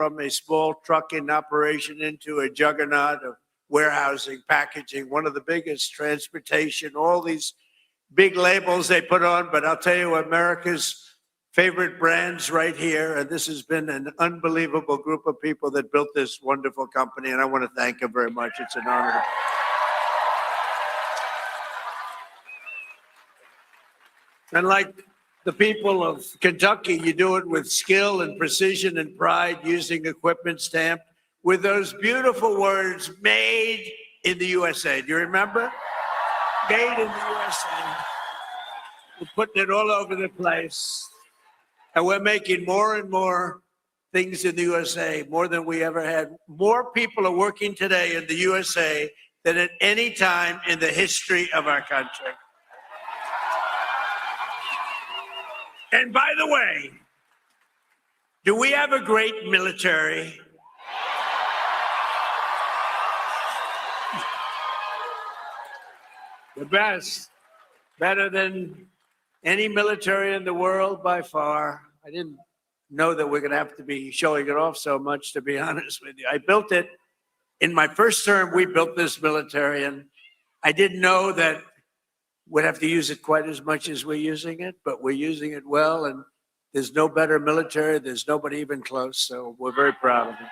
from a small trucking operation into a juggernaut of warehousing, packaging, one of the biggest, transportation, all these big labels they put on. But I'll tell you, America's favorite brands right here. And this has been an unbelievable group of people that built this wonderful company. And I want to thank them very much. It's an honor. And like the people of Kentucky, you do it with skill and precision and pride, using equipment stamped with those beautiful words, made in the USA. Do you remember? Made in the USA. We're putting it all over the place. And we're making more and more things in the USA, more than we ever had. More people are working today in the USA than at any time in the history of our country. And by the way, do we have a great military? The best, better than any military in the world by far. I didn't know that we're going to have to be showing it off so much, to be honest with you. I built it in my first term. We built this military, and I didn't know that we'd have to use it quite as much as we're using it, but we're using it well, and there's no better military. There's nobody even close, so we're very proud of it.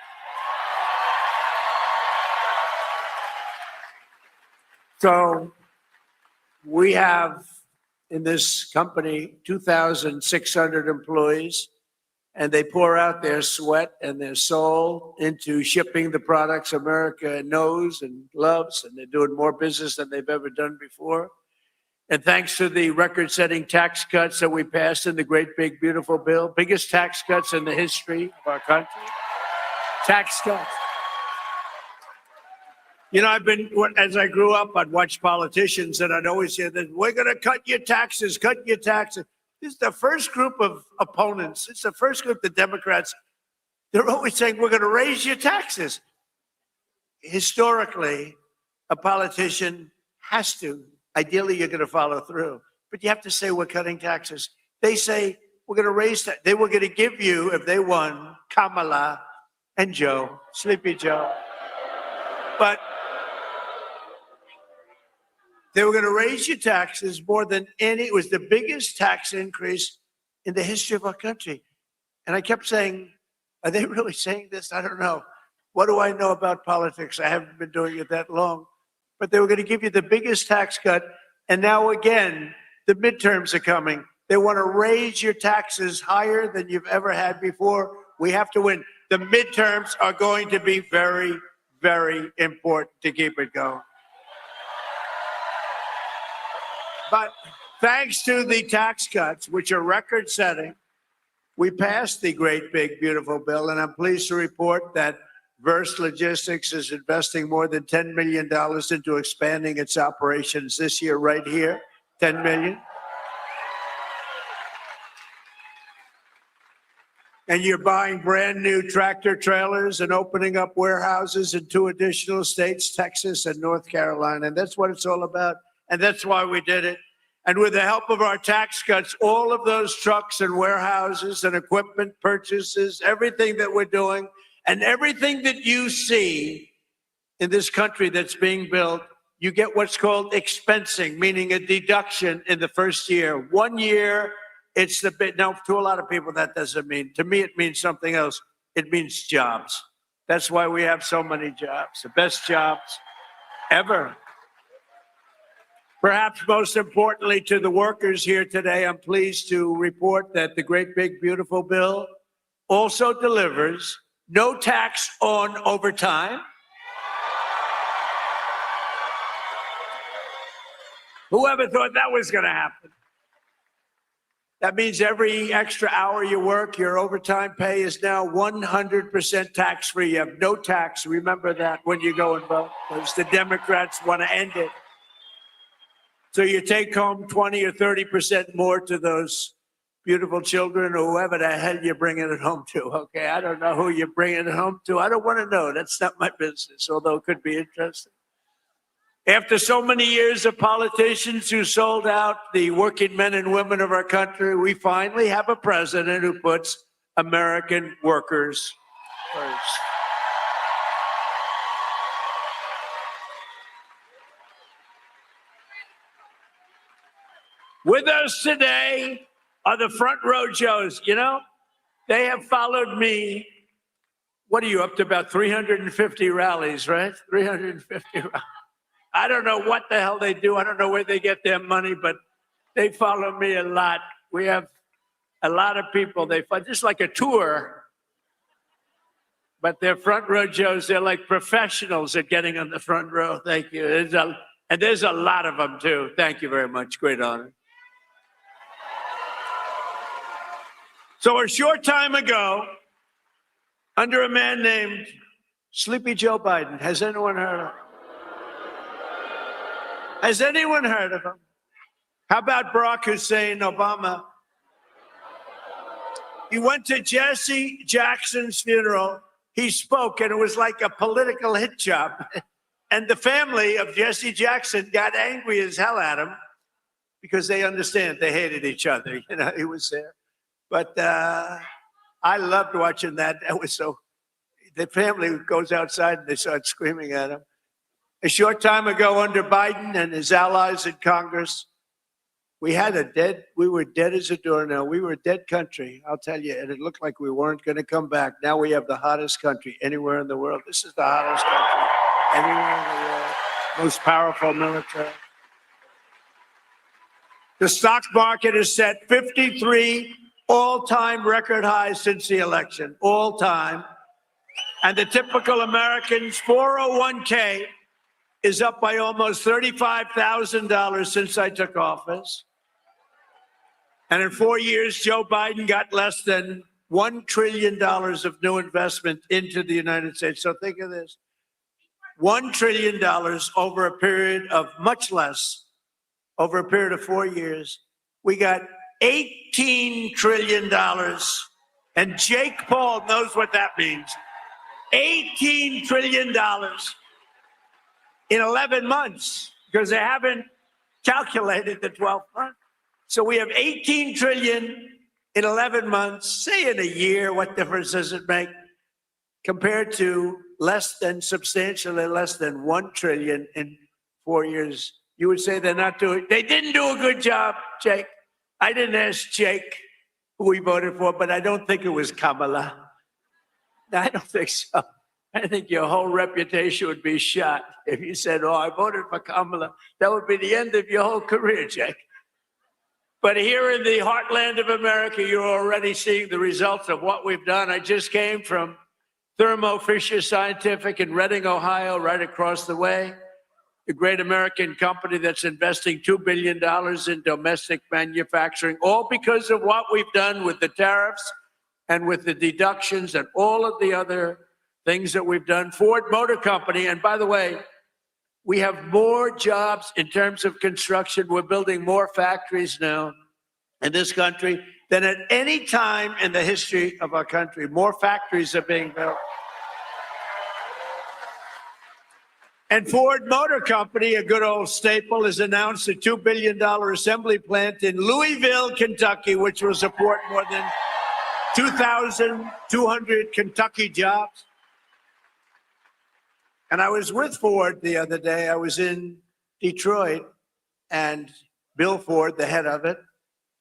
So we have in this company 2,600 employees, and they pour out their sweat and their soul into shipping the products America knows and loves, and they're doing more business than they've ever done before. And thanks to the record-setting tax cuts that we passed in the great, big, beautiful bill, biggest tax cuts in the history of our country, tax cuts. You know, as I grew up, I'd watch politicians, and I'd always hear that, we're going to cut your taxes, cut your taxes. This is the first group of opponents. It's the first group, the Democrats. They're always saying, we're going to raise your taxes. Historically, a politician has to. Ideally, you're going to follow through. But you have to say, we're cutting taxes. They say, we're going to raise that. They were going to give you, if they won, Kamala and Joe, Sleepy Joe. But they were going to raise your taxes more than any. It was the biggest tax increase in the history of our country. And I kept saying, are they really saying this? I don't know. What do I know about politics? I haven't been doing it that long. But they were going to give you the biggest tax cut. And now again, the midterms are coming. They want to raise your taxes higher than you've ever had before. We have to win. The midterms are going to be very, very important to keep it going. But thanks to the tax cuts, which are record-setting, we passed the great, big, beautiful bill. And I'm pleased to report that Verse Logistics is investing more than $10 million into expanding its operations this year, right here, $10 million. And you're buying brand new tractor trailers and opening up warehouses in 2 additional states, Texas and North Carolina. And that's what it's all about. And that's why we did it. And with the help of our tax cuts, all of those trucks and warehouses and equipment purchases, everything that we're doing, and everything that you see in this country that's being built, you get what's called expensing, meaning a deduction in the first year. 1 year, it's the bit. Now, to a lot of people, that doesn't mean. To me, it means something else. It means jobs. That's why we have so many jobs, the best jobs ever. Perhaps most importantly to the workers here today, I'm pleased to report that the great, big, beautiful bill also delivers no tax on overtime. Whoever thought that was going to happen? That means every extra hour you work, your overtime pay is now 100% tax-free. You have no tax. Remember that when you go and vote, because the Democrats want to end it. So you take home 20 or 30% more to those beautiful children or whoever the hell you're bringing it home to, okay? I don't know who you're bringing it home to. I don't want to know. That's not my business, although it could be interesting. After so many years of politicians who sold out the working men and women of our country, we finally have a president who puts American workers first. With us today are the front row Joes. You know, they have followed me. What are you up to? About 350 rallies, right? 350 rallies. I don't know what the hell they do. I don't know where they get their money, but they follow me a lot. We have a lot of people. They just like a tour, but they're front row Joes. They're like professionals at getting on the front row. Thank you. And there's a lot of them too. Thank you very much. Great honor. So a short time ago, under a man named Sleepy Joe Biden, has anyone heard of him? Has anyone heard of him? How about Barack Hussein Obama? He went to Jesse Jackson's funeral. He spoke, and it was like a political hit job. And the family of Jesse Jackson got angry as hell at him because they understand they hated each other. You know, he was there. But I loved watching that. That was so. The family goes outside and they start screaming at him. A short time ago, under Biden and his allies in Congress, we were dead as a doornail. We were a dead country, I'll tell you, and it looked like we weren't going to come back. Now we have the hottest country anywhere in the world. This is the hottest country anywhere in the world. Most powerful military. The stock market has set 53 all-time record highs since the election, all time. And the typical American's 401k is up by almost $35,000 since I took office. And in 4 years, Joe Biden got less than $1 trillion of new investment into the United States. So think of this, $1 trillion over a period of much less, over a period of 4 years. We got $18 trillion. And Jake Paul knows what that means. $18 trillion in 11 months, because they haven't calculated the 12 months. So we have 18 trillion in 11 months. Say in a year, what difference does it make? Compared to substantially less than 1 trillion in 4 years. You would say they didn't do a good job, Jake. I didn't ask Jake who he voted for, but I don't think it was Kamala. No, I don't think so. I think your whole reputation would be shot if you said, oh, I voted for Kamala. That would be the end of your whole career, Jake. But here in the heartland of America, you're already seeing the results of what we've done. I just came from Thermo Fisher Scientific in Reading, Ohio, right across the way. The great American company that's investing $2 billion in domestic manufacturing, all because of what we've done with the tariffs and with the deductions and all of the other things that we've done. Ford Motor Company, and by the way, we have more jobs in terms of construction. We're building more factories now in this country than at any time in the history of our country. More factories are being built. And Ford Motor Company, a good old staple, has announced a $2 billion assembly plant in Louisville, Kentucky, which will support more than 2,200 Kentucky jobs. And I was with Ford the other day. I was in Detroit, and Bill Ford, the head of it,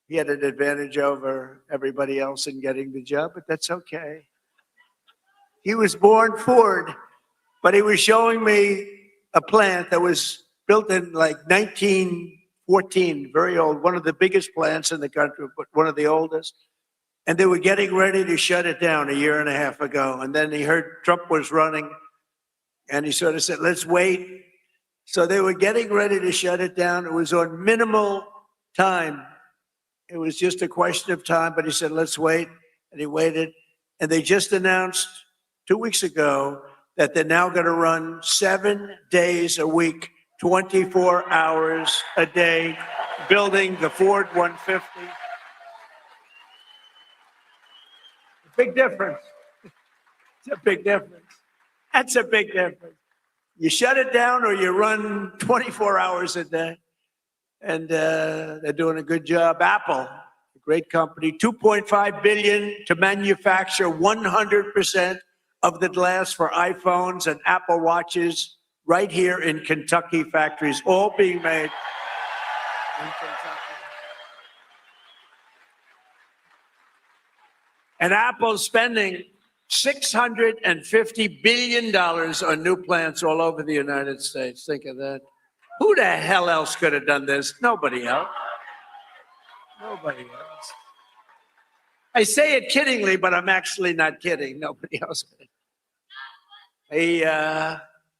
he had an advantage over everybody else in getting the job, but that's okay. He was born Ford, but he was showing me a plant that was built in like 1914, very old, one of the biggest plants in the country, but one of the oldest. And they were getting ready to shut it down a year and a half ago. And then he heard Trump was running, and he sort of said, let's wait. So they were getting ready to shut it down. It was on minimal time. It was just a question of time, but he said, let's wait. And he waited. And they just announced 2 weeks ago that they're now going to run 7 days a week, 24 hours a day, building the Ford 150. Big difference. It's a big difference. That's a big difference. You shut it down or you run 24 hours a day. And they're doing a good job. Apple, a great company, $2.5 billion to manufacture 100% of the glass for iPhones and Apple Watches right here in Kentucky factories, all being made in Kentucky. And Apple's spending $650 billion on new plants all over the United States. Think of that. Who the hell else could have done this? Nobody else. Nobody else. I say it kiddingly, but I'm actually not kidding. Nobody else could.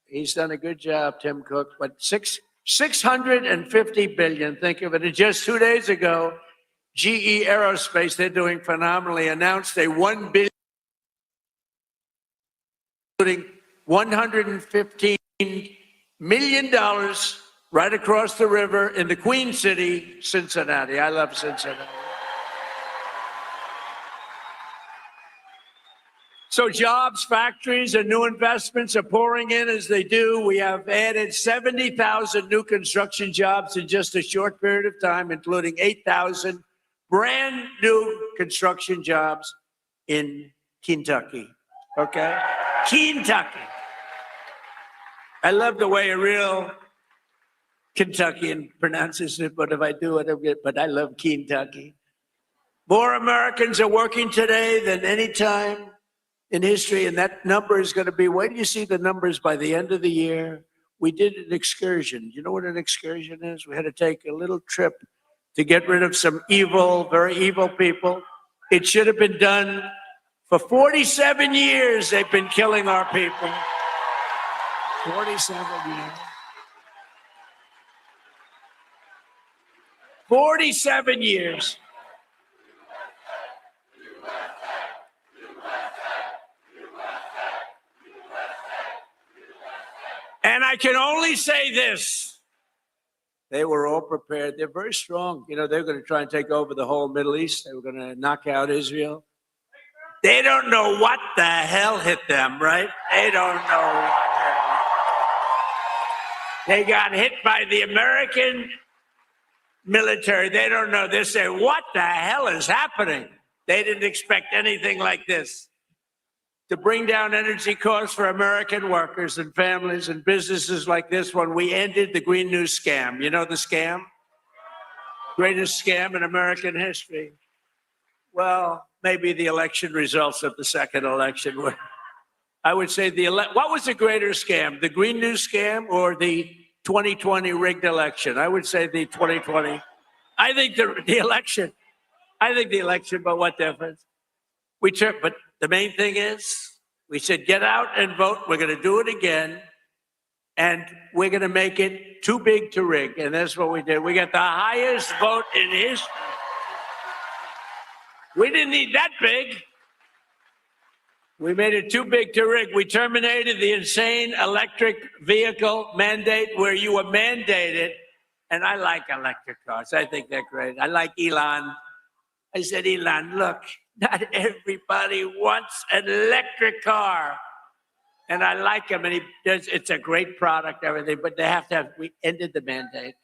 He's done a good job, Tim Cook. But $650 billion. Think of it. And just 2 days ago, GE Aerospace, they're doing phenomenally, announced a $1 billion, including $115 million right across the river in the Queen City, Cincinnati. I love Cincinnati. So jobs, factories, and new investments are pouring in as they do. We have added 70,000 new construction jobs in just a short period of time, including 8,000 brand new construction jobs in Kentucky. Okay? Kentucky. I love the way a real Kentuckian pronounces it, but if I do it, but I love Kentucky. More Americans are working today than any time in history, and that number is going to be, wait till you see the numbers by the end of the year. We did an excursion. You know what an excursion is? We had to take a little trip to get rid of some evil, very evil people. It should have been done for 47 years. They've been killing our people. 47 years. 47 years. And I can only say this. They were all prepared. They're very strong. You know, they're going to try and take over the whole Middle East. They were going to knock out Israel. They don't know what the hell hit them, right? They don't know what hit them. They got hit by the American military. They don't know. They say, what the hell is happening? They didn't expect anything like this. To bring down energy costs for American workers and families and businesses like this one, we ended the Green New scam. You know the scam? Greatest scam in American history. Well, maybe the election results of the second election were. I would say what was the greater scam? The Green New scam or the 2020 rigged election? I would say the 2020. I think the election. I think the election, but what difference? But the main thing is, we said, get out and vote. We're going to do it again. And we're going to make it too big to rig. And that's what we did. We got the highest vote in history. We didn't need that big. We made it too big to rig. We terminated the insane electric vehicle mandate where you were mandated. And I like electric cars. I think they're great. I like Elon. I said, Elon, look. Not everybody wants an electric car. And I like him, and it's a great product, everything, but we ended the mandate.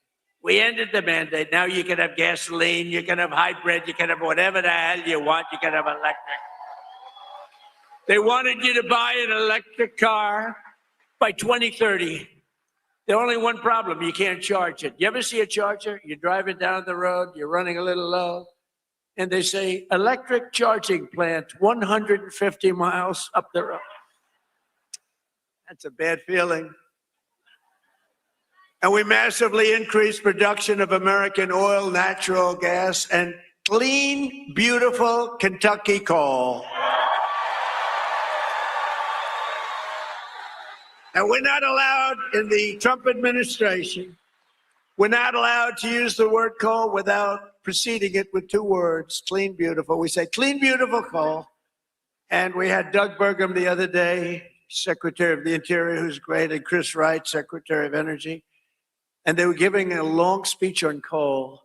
We ended the mandate. Now you can have gasoline, you can have hybrid, you can have whatever the hell you want, you can have electric. They wanted you to buy an electric car by 2030. The only one problem, you can't charge it. You ever see a charger? You're driving down the road, you're running a little low. And they say, electric charging plant 150 miles up the road. That's a bad feeling. And we massively increased production of American oil, natural gas, and clean, beautiful Kentucky coal. And we're not allowed in the Trump administration, we're not allowed to use the word coal without preceding it with two words, clean, beautiful. We say clean, beautiful coal. And we had Doug Burgum the other day, Secretary of the Interior, who's great, and Chris Wright, Secretary of Energy. And they were giving a long speech on coal.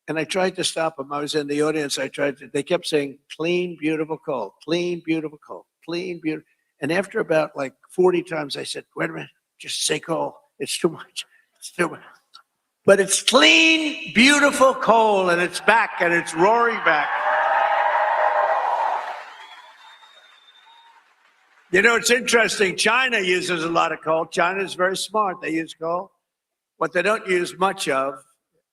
And I tried to stop them. I was in the audience. They kept saying, clean, beautiful coal, clean, beautiful coal, clean, beautiful. And after about like 40 times, I said, wait a minute, just say coal. It's too much. It's too much. But it's clean, beautiful coal, and it's back, and it's roaring back. You know, it's interesting. China uses a lot of coal. China is very smart. They use coal. What they don't use much of,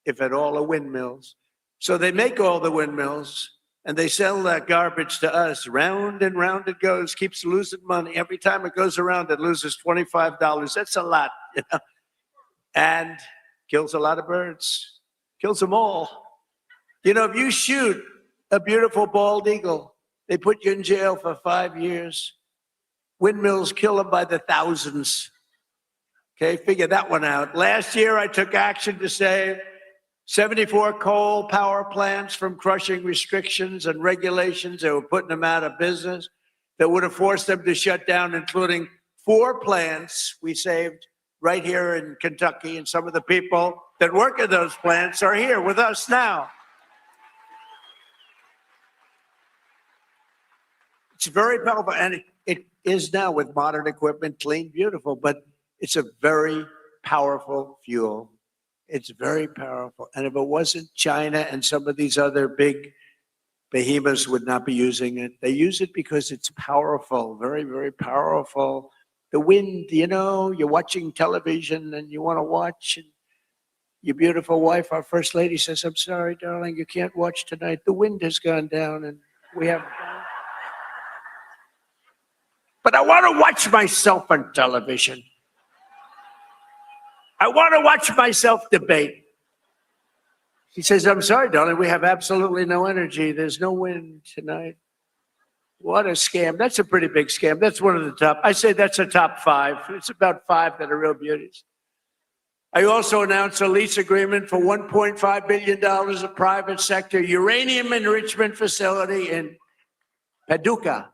if at all, are windmills. So they make all the windmills and they sell that garbage to us. Round and round it goes, keeps losing money. Every time it goes around, it loses $25. That's a lot, you know, and kills a lot of birds, kills them all. You know, if you shoot a beautiful bald eagle, they put you in jail for 5 years. Windmills kill them by the thousands. Okay, figure that one out. Last year, I took action to save 74 coal power plants from crushing restrictions and regulations that were putting them out of business, that would have forced them to shut down, including 4 plants we saved right here in Kentucky. And some of the people that work at those plants are here with us now. It's very powerful, and it is now with modern equipment, clean, beautiful, but it's a very powerful fuel. It's very powerful. And if it wasn't, China and some of these other big behemoths would not be using it. They use it because it's powerful, very, very powerful. The wind, you know, you're watching television and you want to watch, and your beautiful wife, our first lady, says, "I'm sorry, darling, you can't watch tonight. The wind has gone down and we have..." But I want to watch myself on television. I want to watch myself debate. She says, "I'm sorry, darling, we have absolutely no energy. There's no wind tonight." What a scam. That's a pretty big scam. That's one of the top. I say that's a top 5. It's about 5 that are real beauties. I also announced a lease agreement for $1.5 billion of private sector uranium enrichment facility in Paducah.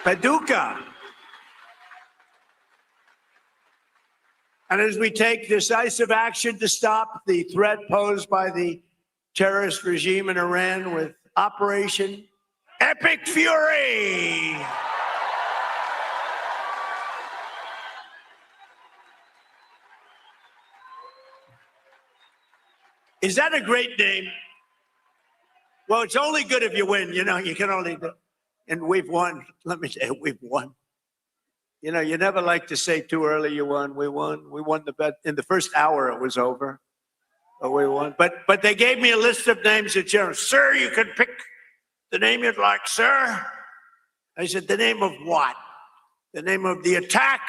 Paducah. And as we take decisive action to stop the threat posed by the terrorist regime in Iran with Operation Epic Fury. Is that a great name? Well, it's only good if you win. You know, you can only do. And we've won. Let me tell you, we've won. You know, you never like to say too early you won. We won. We won the bet. In the first hour, it was over. But we won. But they gave me a list of names at General. "Sir, you can pick the name you'd like, sir." I said, "The name of what?" "The name of the attack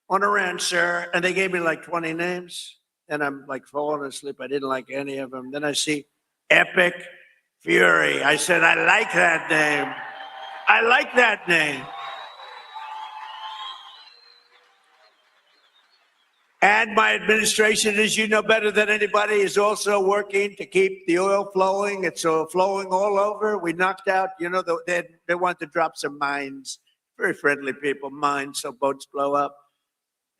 on Iran, sir." And they gave me like 20 names. And I'm like falling asleep. I didn't like any of them. Then I see Epic Fury. I said, "I like that name. I like that name." And my administration, as you know better than anybody, is also working to keep the oil flowing. It's flowing all over. We knocked out, you know, they want to drop some mines, very friendly people, mines, so boats blow up.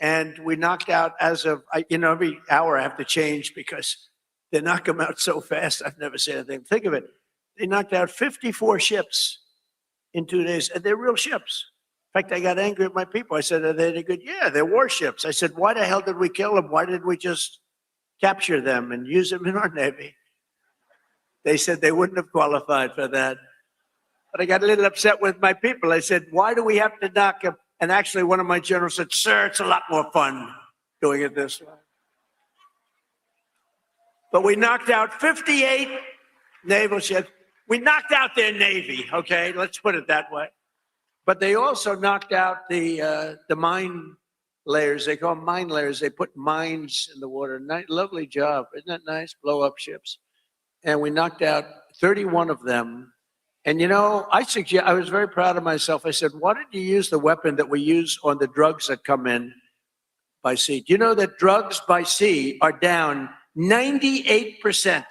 And we knocked out as of, you know, every hour I have to change because they knock them out so fast. I've never seen anything. Think of it. They knocked out 54 ships in 2 days, and they're real ships. In fact, I got angry at my people. I said, "Are they any good?" "Yeah, they're warships." I said, "Why the hell did we kill them? Why did we just capture them and use them in our Navy?" They said they wouldn't have qualified for that. But I got a little upset with my people. I said, "Why do we have to knock them?" And actually, one of my generals said, "Sir, it's a lot more fun doing it this way." But we knocked out 58 naval ships. We knocked out their Navy, okay? Let's put it that way. But they also knocked out the mine layers. They call them mine layers. They put mines in the water. Lovely job. Isn't that nice? Blow up ships. And we knocked out 31 of them. And, you know, I was very proud of myself. I said, "Why didn't you use the weapon that we use on the drugs that come in by sea?" Do you know that drugs by sea are down 98%?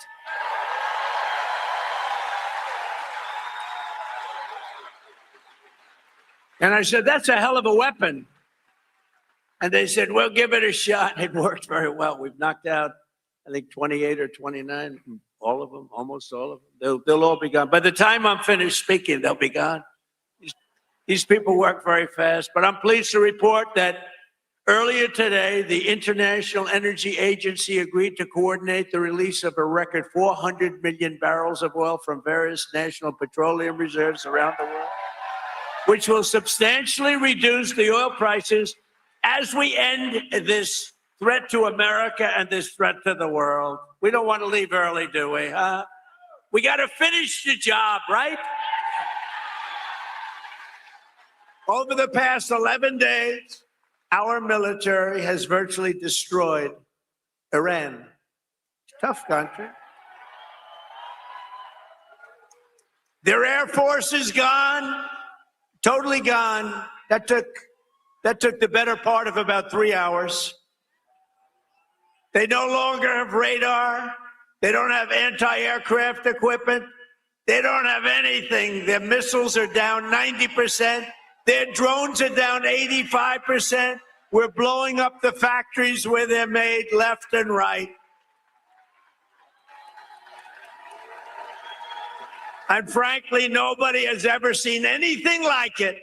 And I said, "That's a hell of a weapon." And they said, "Well, give it a shot." It worked very well. We've knocked out, I think, 28 or 29, all of them, almost all of them. They'll all be gone. By the time I'm finished speaking, they'll be gone. These people work very fast. But I'm pleased to report that earlier today, the International Energy Agency agreed to coordinate the release of a record 400 million barrels of oil from various national petroleum reserves around the world. which will substantially reduce the oil prices as we end this threat to America and this threat to the world. We don't want to leave early, do we? We got to finish the job, right? Over the past 11 days, our military has virtually destroyed Iran. Tough country. Their air force is gone, totally gone. That took the better part of about 3 hours. They no longer have radar. They don't have anti-aircraft equipment. They don't have anything. Their missiles are down 90%. Their drones are down 85%. We're blowing up the factories where they're made left and right. And frankly, nobody has ever seen anything like it.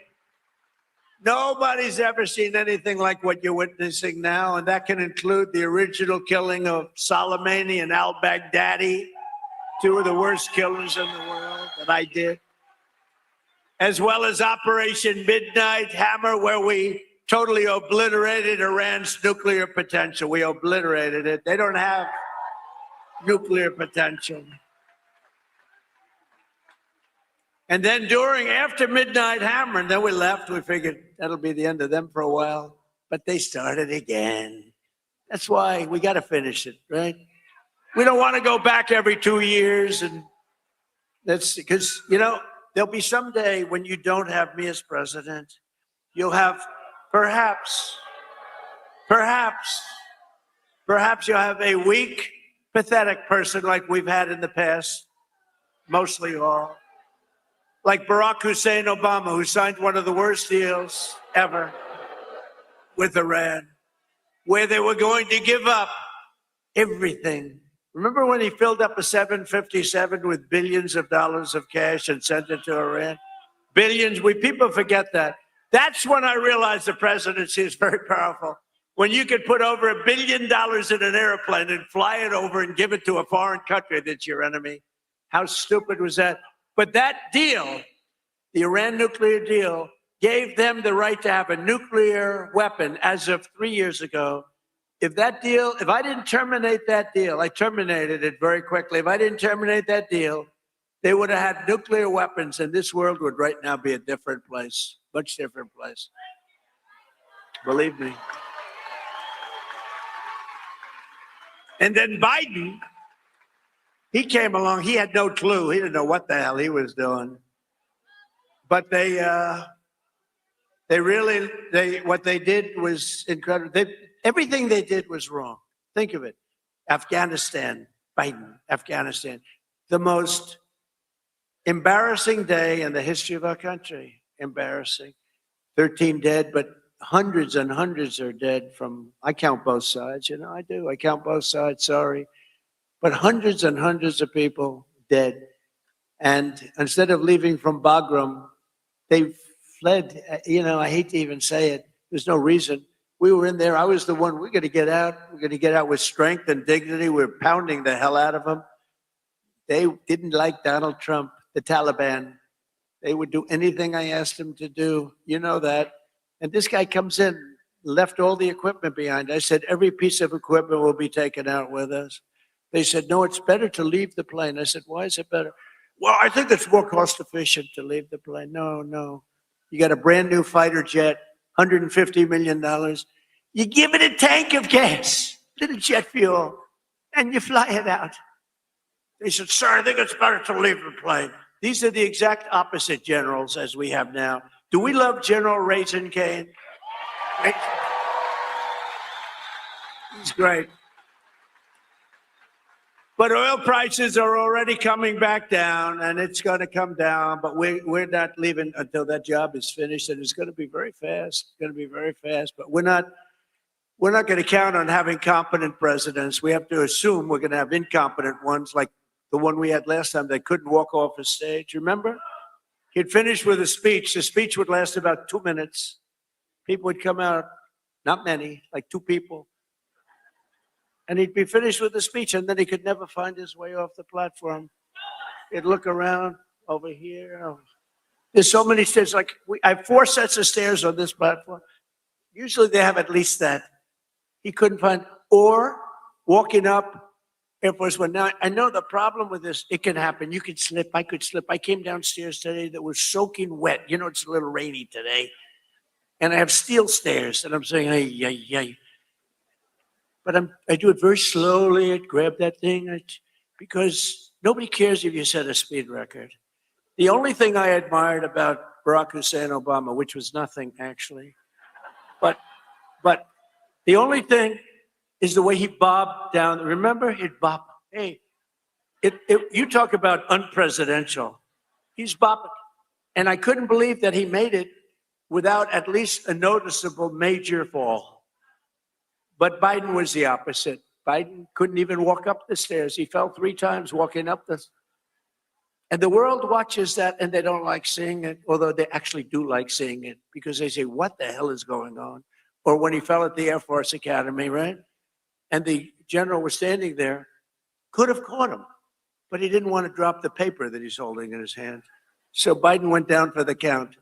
Nobody's ever seen anything like what you're witnessing now, and that can include the original killing of Soleimani and al-Baghdadi, two of the worst killers in the world that I did, as well as Operation Midnight Hammer, where we totally obliterated Iran's nuclear potential. We obliterated it. They don't have nuclear potential. And then after Midnight Hammer, and then we left, we figured that'll be the end of them for a while. But they started again. That's why we got to finish it, right? We don't want to go back every 2 years. And that's because, there'll be someday when you don't have me as president, you'll have perhaps you'll have a weak, pathetic person like we've had in the past, mostly all. Like Barack Hussein Obama, who signed one of the worst deals ever with Iran, where they were going to give up everything. Remember when he filled up a 757 with billions of dollars of cash and sent it to Iran? Billions. People forget that. That's when I realized the presidency is very powerful. When you could put over $1 billion in an airplane and fly it over and give it to a foreign country that's your enemy. How stupid was that? But that deal, the Iran nuclear deal, gave them the right to have a nuclear weapon as of 3 years ago. If I didn't terminate that deal, I terminated it very quickly. If I didn't terminate that deal, they would have had nuclear weapons, and this world would right now be a different place, much different place. Believe me. And then Biden, he came along. He had no clue. He didn't know what the hell he was doing. But what they did was incredible. Everything they did was wrong. Think of it. Afghanistan, Biden, Afghanistan. The most embarrassing day in the history of our country. Embarrassing. 13 dead, but hundreds and hundreds are dead I count both sides. I do. I count both sides, sorry. But hundreds and hundreds of people dead. And instead of leaving from Bagram, they fled. I hate to even say it. There's no reason. We were in there. I was the one. We're going to get out. We're going to get out with strength and dignity. We're pounding the hell out of them. They didn't like Donald Trump, the Taliban. They would do anything I asked them to do. You know that. And this guy comes in, left all the equipment behind. I said, every piece of equipment will be taken out with us. They said, no, it's better to leave the plane. I said, why is it better? Well, I think it's more cost efficient to leave the plane. No. You got a brand new fighter jet, $150 million. You give it a tank of gas, little jet fuel, and you fly it out. They said, sir, I think it's better to leave the plane. These are the exact opposite generals as we have now. Do we love General Raisin Cane? He's great. But oil prices are already coming back down, and it's going to come down. But we're not leaving until that job is finished, and it's going to be very fast. It's going to be very fast. But we're not going to count on having competent presidents. We have to assume we're going to have incompetent ones, like the one we had last time that couldn't walk off a stage. Remember? He'd finish with a speech. The speech would last about 2 minutes. People would come out, not many, like 2 people. And he'd be finished with the speech, and then he could never find his way off the platform. He'd look around over here. There's so many stairs. Like I have 4 sets of stairs on this platform. Usually they have at least that. He couldn't find, or walking up Air Force One. Now I know the problem with this. It can happen. You could slip. I could slip. I came downstairs today that was soaking wet. You know, it's a little rainy today, and I have steel stairs, and I'm saying, hey, yeah. But I do it very slowly. I grab that thing because nobody cares if you set a speed record. The only thing I admired about Barack Hussein Obama, which was nothing actually, but the only thing is the way he bobbed down. Remember, he'd bob. Hey, you talk about unpresidential. He's bobbing, and I couldn't believe that he made it without at least a noticeable major fall. But Biden was the opposite. Biden couldn't even walk up the stairs. He fell 3 times walking up the. And the world watches that and they don't like seeing it, although they actually do like seeing it because they say, what the hell is going on? Or when he fell at the Air Force Academy, right? And the general was standing there, could have caught him, but he didn't want to drop the paper that he's holding in his hand. So Biden went down for the count.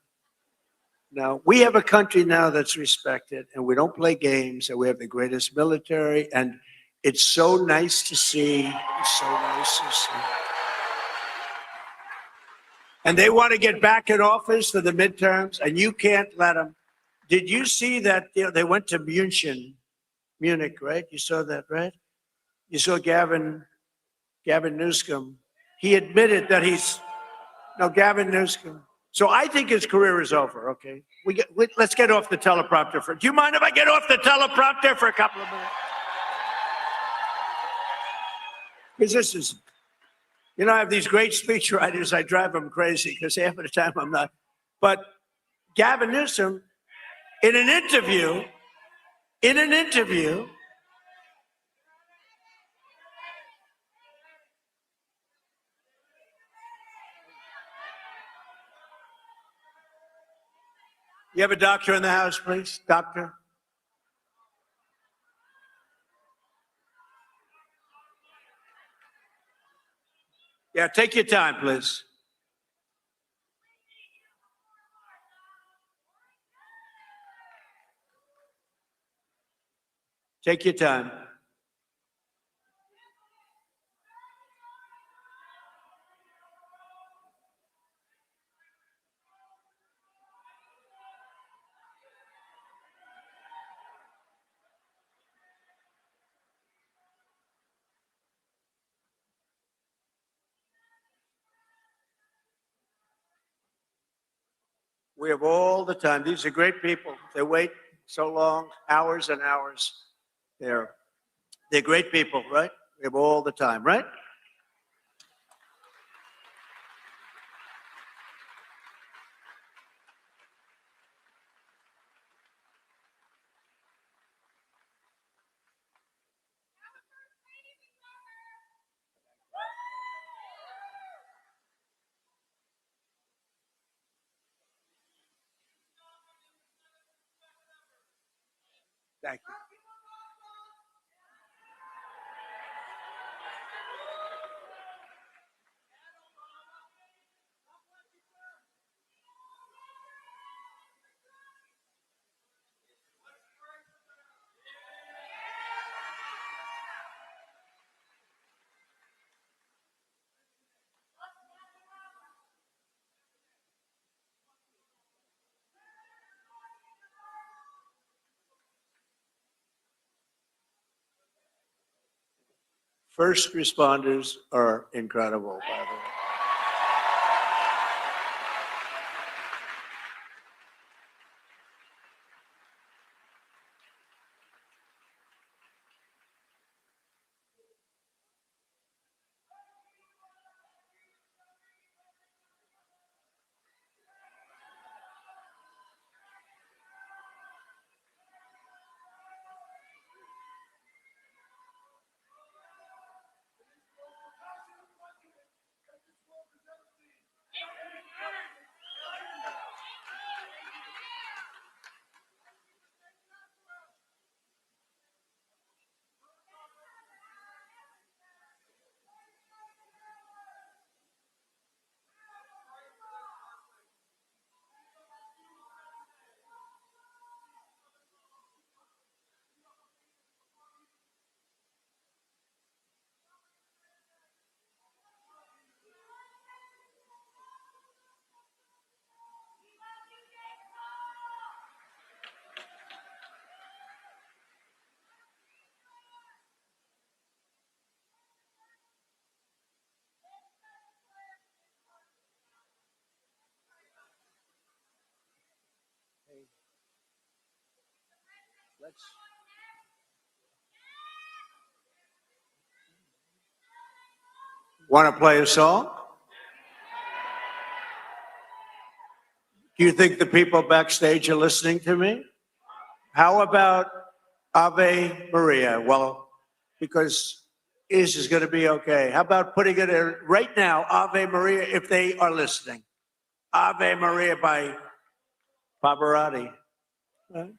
Now, we have a country now that's respected, and we don't play games, and we have the greatest military, and it's so nice to see. It's so nice to see. And they want to get back in office for the midterms, and you can't let them. Did you see that they went to Munich, right? You saw that, right? You saw Gavin Newsom. He admitted that Gavin Newsom. So I think his career is over, okay? Let's get off the teleprompter. Do you mind if I get off the teleprompter for a couple of minutes? Because this is, I have these great speechwriters. I drive them crazy because half of the time I'm not. But Gavin Newsom, in an interview, you have a doctor in the house, please? Doctor? Yeah, take your time, please. Take your time. We have all the time. These are great people. They wait so long, hours and hours. They're great people, right? We have all the time, right? Thank you. First responders are incredible, by the way. Want to play a song? Do you think the people backstage are listening to me? How about Ave Maria? Well, because is going to be okay. How about putting it in right now, Ave Maria, if they are listening? Ave Maria by Pavarotti. Right?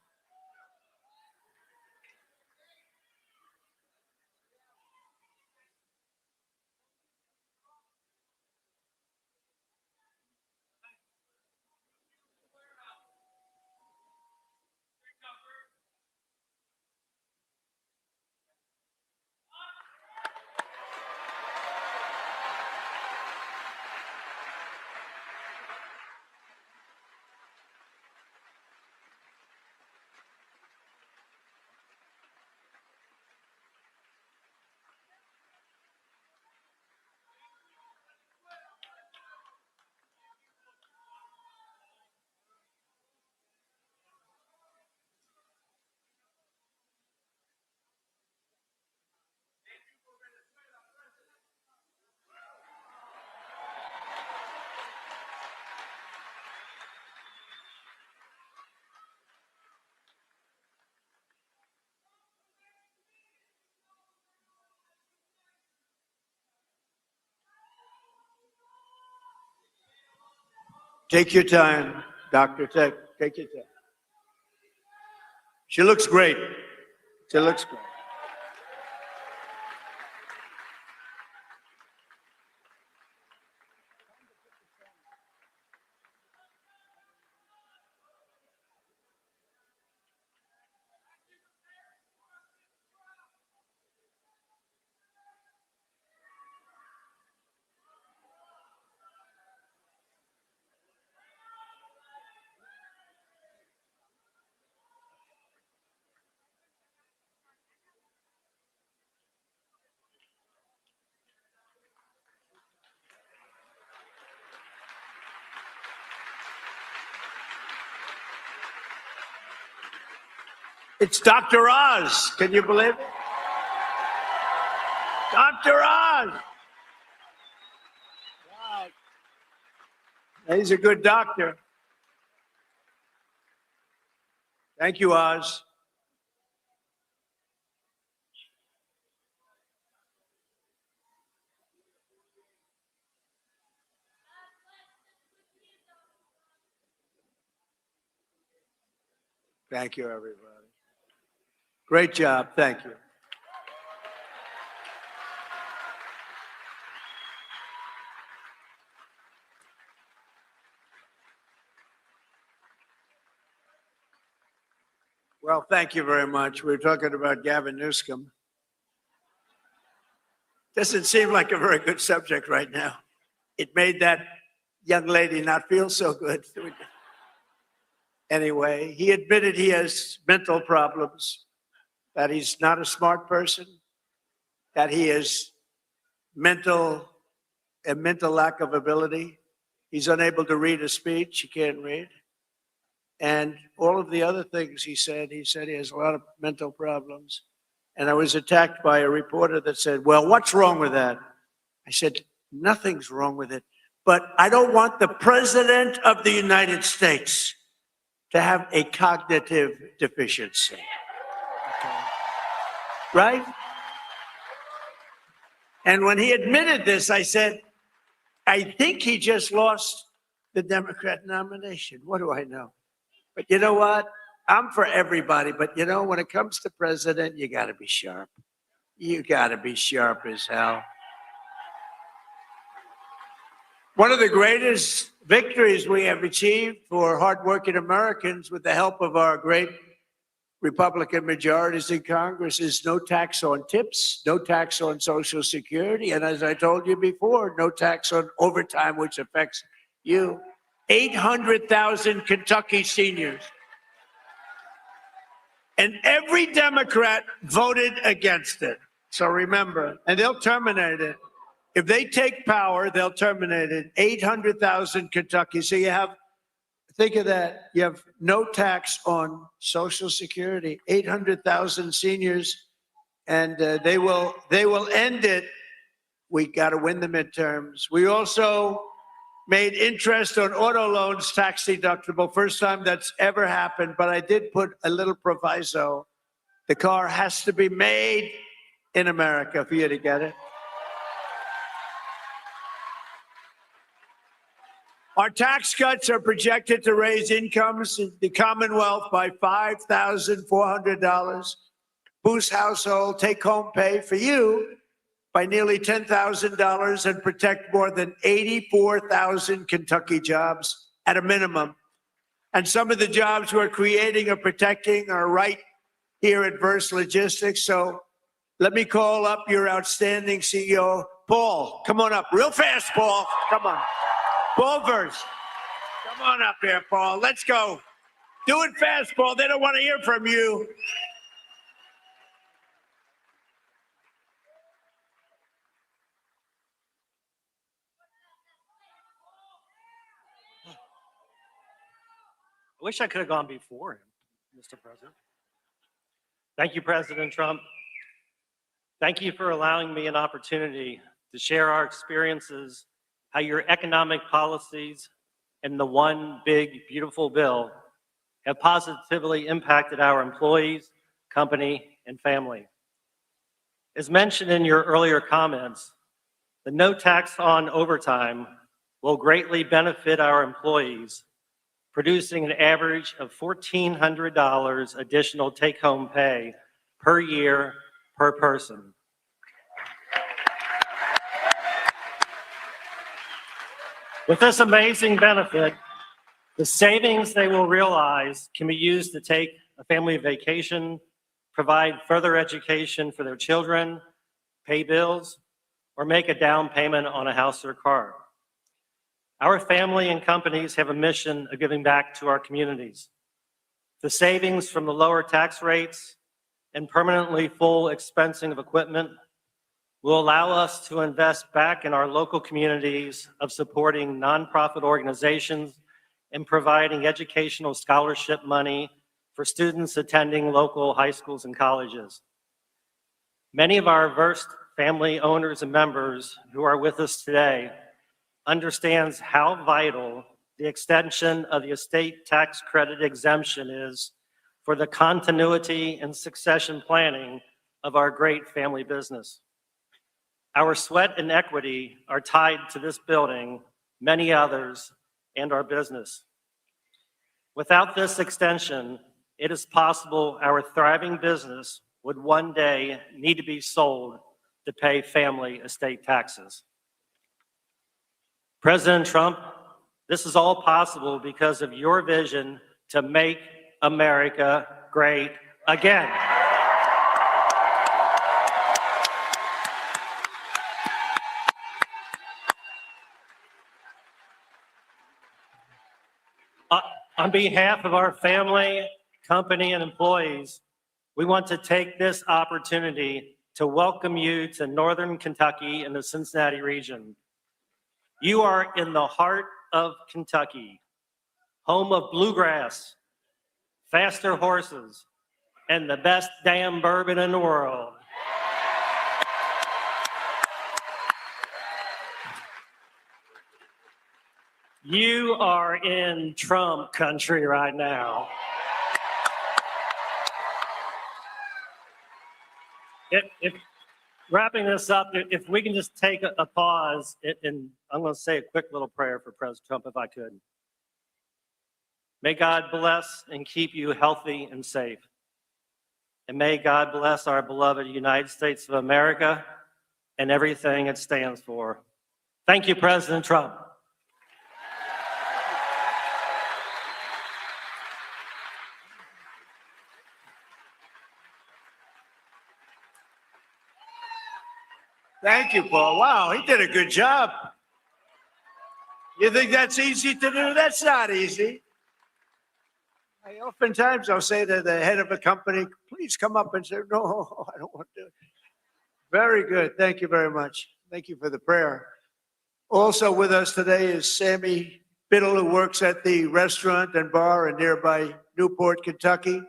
Take your time, Doctor. Take your time. She looks great. She looks great. It's Dr. Oz. Can you believe it? Dr. Oz. Wow. He's a good doctor. Thank you, Oz. Thank you, everybody. Great job. Thank you. Well, thank you very much. We're talking about Gavin Newsom. Doesn't seem like a very good subject right now. It made that young lady not feel so good. Anyway, he admitted he has mental problems, that he's not a smart person, that he is a mental lack of ability. He's unable to read a speech. He can't read. And all of the other things he said he has a lot of mental problems. And I was attacked by a reporter that said, well, what's wrong with that? I said, nothing's wrong with it. But I don't want the president of the United States to have a cognitive deficiency. Okay. Right? And when he admitted this, I said, I think he just lost the Democrat nomination. What do I know? But you know what? I'm for everybody. But you know, when it comes to president, you got to be sharp. You got to be sharp as hell. One of the greatest victories we have achieved for hardworking Americans with the help of our great Republican majorities in Congress is no tax on tips, no tax on Social Security, and as I told you before, no tax on overtime, which affects you. 800,000 Kentucky seniors. And every Democrat voted against it. So remember, and they'll terminate it. If they take power, they'll terminate it. 800,000 Kentucky. So you have Think of that. You have no tax on Social Security, 800,000 seniors, and they will end it. We got to win the midterms. We also made interest on auto loans tax deductible. First time that's ever happened, but I did put a little proviso. The car has to be made in America for you to get it. Our tax cuts are projected to raise incomes in the Commonwealth by $5,400, boost household take-home pay for you by nearly $10,000, and protect more than 84,000 Kentucky jobs at a minimum. And some of the jobs we're creating or protecting are right here at Verse Logistics. So let me call up your outstanding CEO, Paul. Come on up real fast, Paul. Come on. Paul Verse. Come on up here, Paul. Let's go. Do it fast, Paul. They don't want to hear from you. I wish I could have gone before him, Mr. President. Thank you, President Trump. Thank you for allowing me an opportunity to share our experiences, how your economic policies and the one big, beautiful bill have positively impacted our employees, company, and family. As mentioned in your earlier comments, the no tax on overtime will greatly benefit our employees, producing an average of $1,400 additional take-home pay per year per person. With this amazing benefit, the savings they will realize can be used to take a family vacation, provide further education for their children, pay bills, or make a down payment on a house or car. Our family and companies have a mission of giving back to our communities. The savings from the lower tax rates and permanently full expensing of equipment will allow us to invest back in our local communities of supporting nonprofit organizations and providing educational scholarship money for students attending local high schools and colleges. Many of our Verse family owners and members who are with us today understands how vital the extension of the estate tax credit exemption is for the continuity and succession planning of our great family business. Our sweat and equity are tied to this building, many others, and our business. Without this extension, it is possible our thriving business would one day need to be sold to pay family estate taxes. President Trump, this is all possible because of your vision to make America great again. On behalf of our family, company, and employees, we want to take this opportunity to welcome you to Northern Kentucky and the Cincinnati region. You are in the heart of Kentucky, home of bluegrass, faster horses, and the best damn bourbon in the world. You are in Trump country right now. If wrapping this up, if we can just take a pause, and I'm going to say a quick little prayer for President Trump, if I could. May God bless and keep you healthy and safe. And may God bless our beloved United States of America and everything it stands for. Thank you, President Trump. Thank you, Paul. Wow, he did a good job. You think that's easy to do? That's not easy. Oftentimes I'll say to the head of a company, please come up and say, no, I don't want to do it. Very good. Thank you very much. Thank you for the prayer. Also with us today is Sammy Biddle, who works at the restaurant and bar in nearby Newport, Kentucky.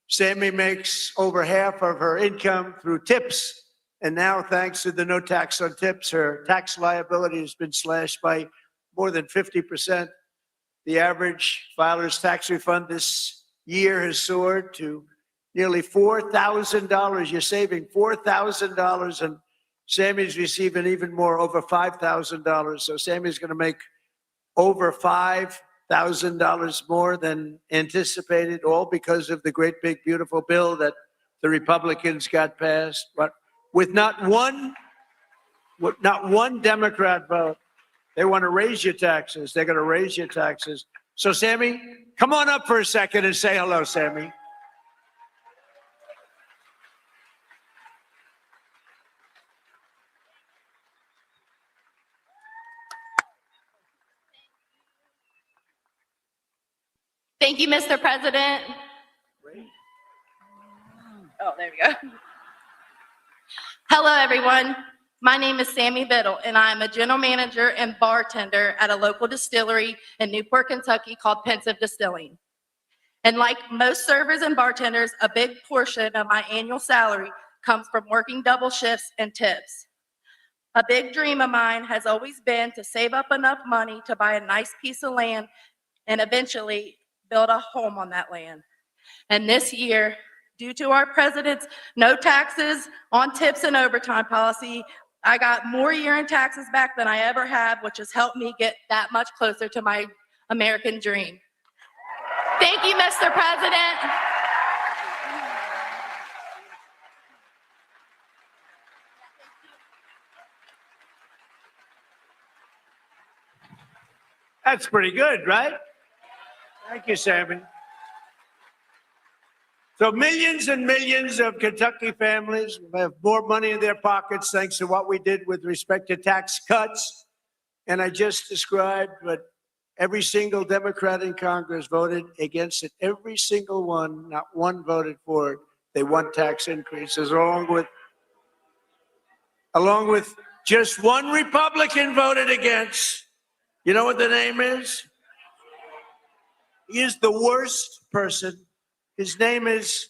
Sammy makes over half of her income through tips. And now, thanks to the no tax on tips, her tax liability has been slashed by more than 50%. The average filer's tax refund this year has soared to nearly $4,000. You're saving $4,000, and Sammy's receiving even more, over $5,000. So Sammy's going to make over $5,000 more than anticipated, all because of the great big beautiful bill that the Republicans got passed, but with not one Democrat vote. They want to raise your taxes. They're going to raise your taxes. So Sammy, come on up for a second and say hello, Sammy. Thank you, Mr. President. Oh, there we go. Hello, everyone. My name is Sammy Biddle, and I'm a general manager and bartender at a local distillery in Newport, Kentucky called Pensive Distilling. And like most servers and bartenders, a big portion of my annual salary comes from working double shifts and tips. A big dream of mine has always been to save up enough money to buy a nice piece of land and eventually build a home on that land. And this year, due to our president's no taxes on tips and overtime policy, I got more year-end taxes back than I ever have, which has helped me get that much closer to my American dream. Thank you, Mr. President. That's pretty good, right? Thank you, Sammy. So millions and millions of Kentucky families have more money in their pockets thanks to what we did with respect to tax cuts. And I just described, but every single Democrat in Congress voted against it. Every single one, not one voted for it. They want tax increases, along with just one Republican voted against. You know what the name is? He is the worst person. His name is,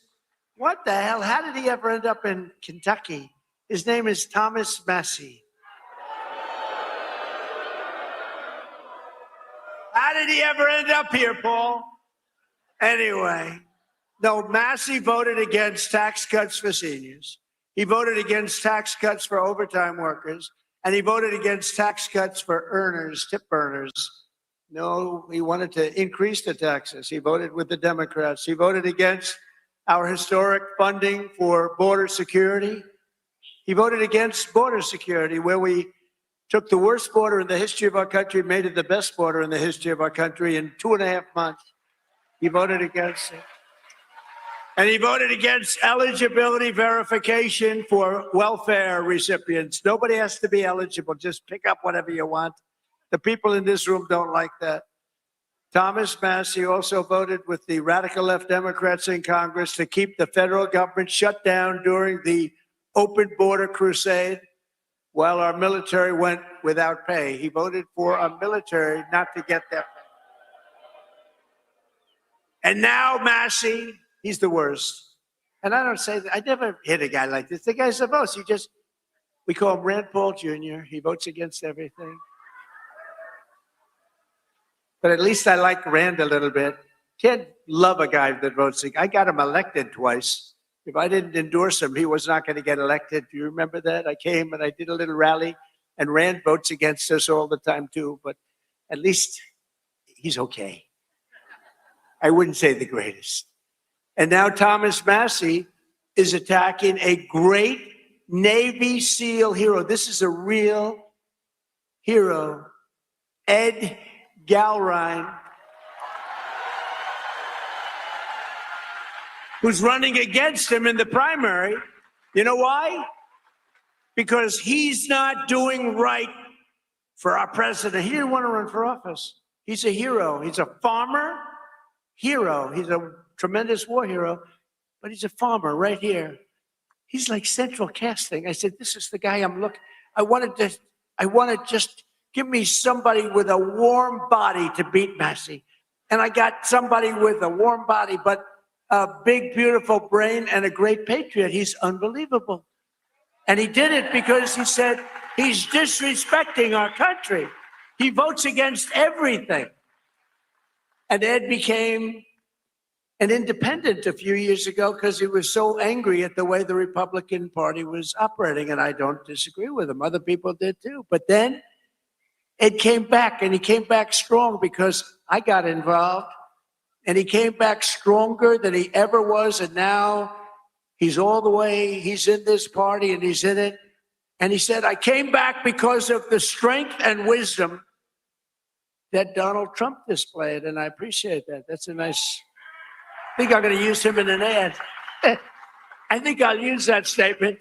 what the hell? How did he ever end up in Kentucky? His name is Thomas Massie. How did he ever end up here, Paul? Anyway, no, Massie voted against tax cuts for seniors. He voted against tax cuts for overtime workers, and he voted against tax cuts for earners, tip earners. No, he wanted to increase the taxes. He voted with the Democrats. He voted against our historic funding for border security. He voted against border security, where we took the worst border in the history of our country, made it the best border in the history of our country in 2.5 months. He voted against it. And he voted against eligibility verification for welfare recipients. Nobody has to be eligible. Just pick up whatever you want. The people in this room don't like that. Thomas Massie also voted with the radical left Democrats in Congress to keep the federal government shut down during the open border crusade while our military went without pay. He voted for our military not to get their pay. And now Massie, he's the worst. And I don't say that. I never hit a guy like this. The guy's the most. We call him Rand Paul Jr. He votes against everything. But at least I like Rand a little bit. Can't love a guy that votes. I got him elected twice. If I didn't endorse him, he was not going to get elected. Do you remember that? I came and I did a little rally, and Rand votes against us all the time too, but at least he's okay. I wouldn't say the greatest. And now Thomas Massie is attacking a great Navy SEAL hero. This is a real hero, Ed Galrine, who's running against him in the primary. You know why? Because he's not doing right for our president. He didn't want to run for office. He's a hero. He's a farmer hero. He's a tremendous war hero, but he's a farmer right here. He's like central casting. I said, this is the guy I'm looking. I want to just Give me somebody with a warm body to beat Massey. And I got somebody with a warm body, but a big, beautiful brain and a great patriot. He's unbelievable. And he did it because he said he's disrespecting our country. He votes against everything. And Ed became an independent a few years ago because he was so angry at the way the Republican Party was operating. And I don't disagree with him. Other people did too. But then Ed came back, and he came back strong because I got involved. And he came back stronger than he ever was. And now he's all the way, he's in this party and he's in it. And he said, I came back because of the strength and wisdom that Donald Trump displayed. And I appreciate that. That's a nice, I think I'm going to use him in an ad. I think I'll use that statement.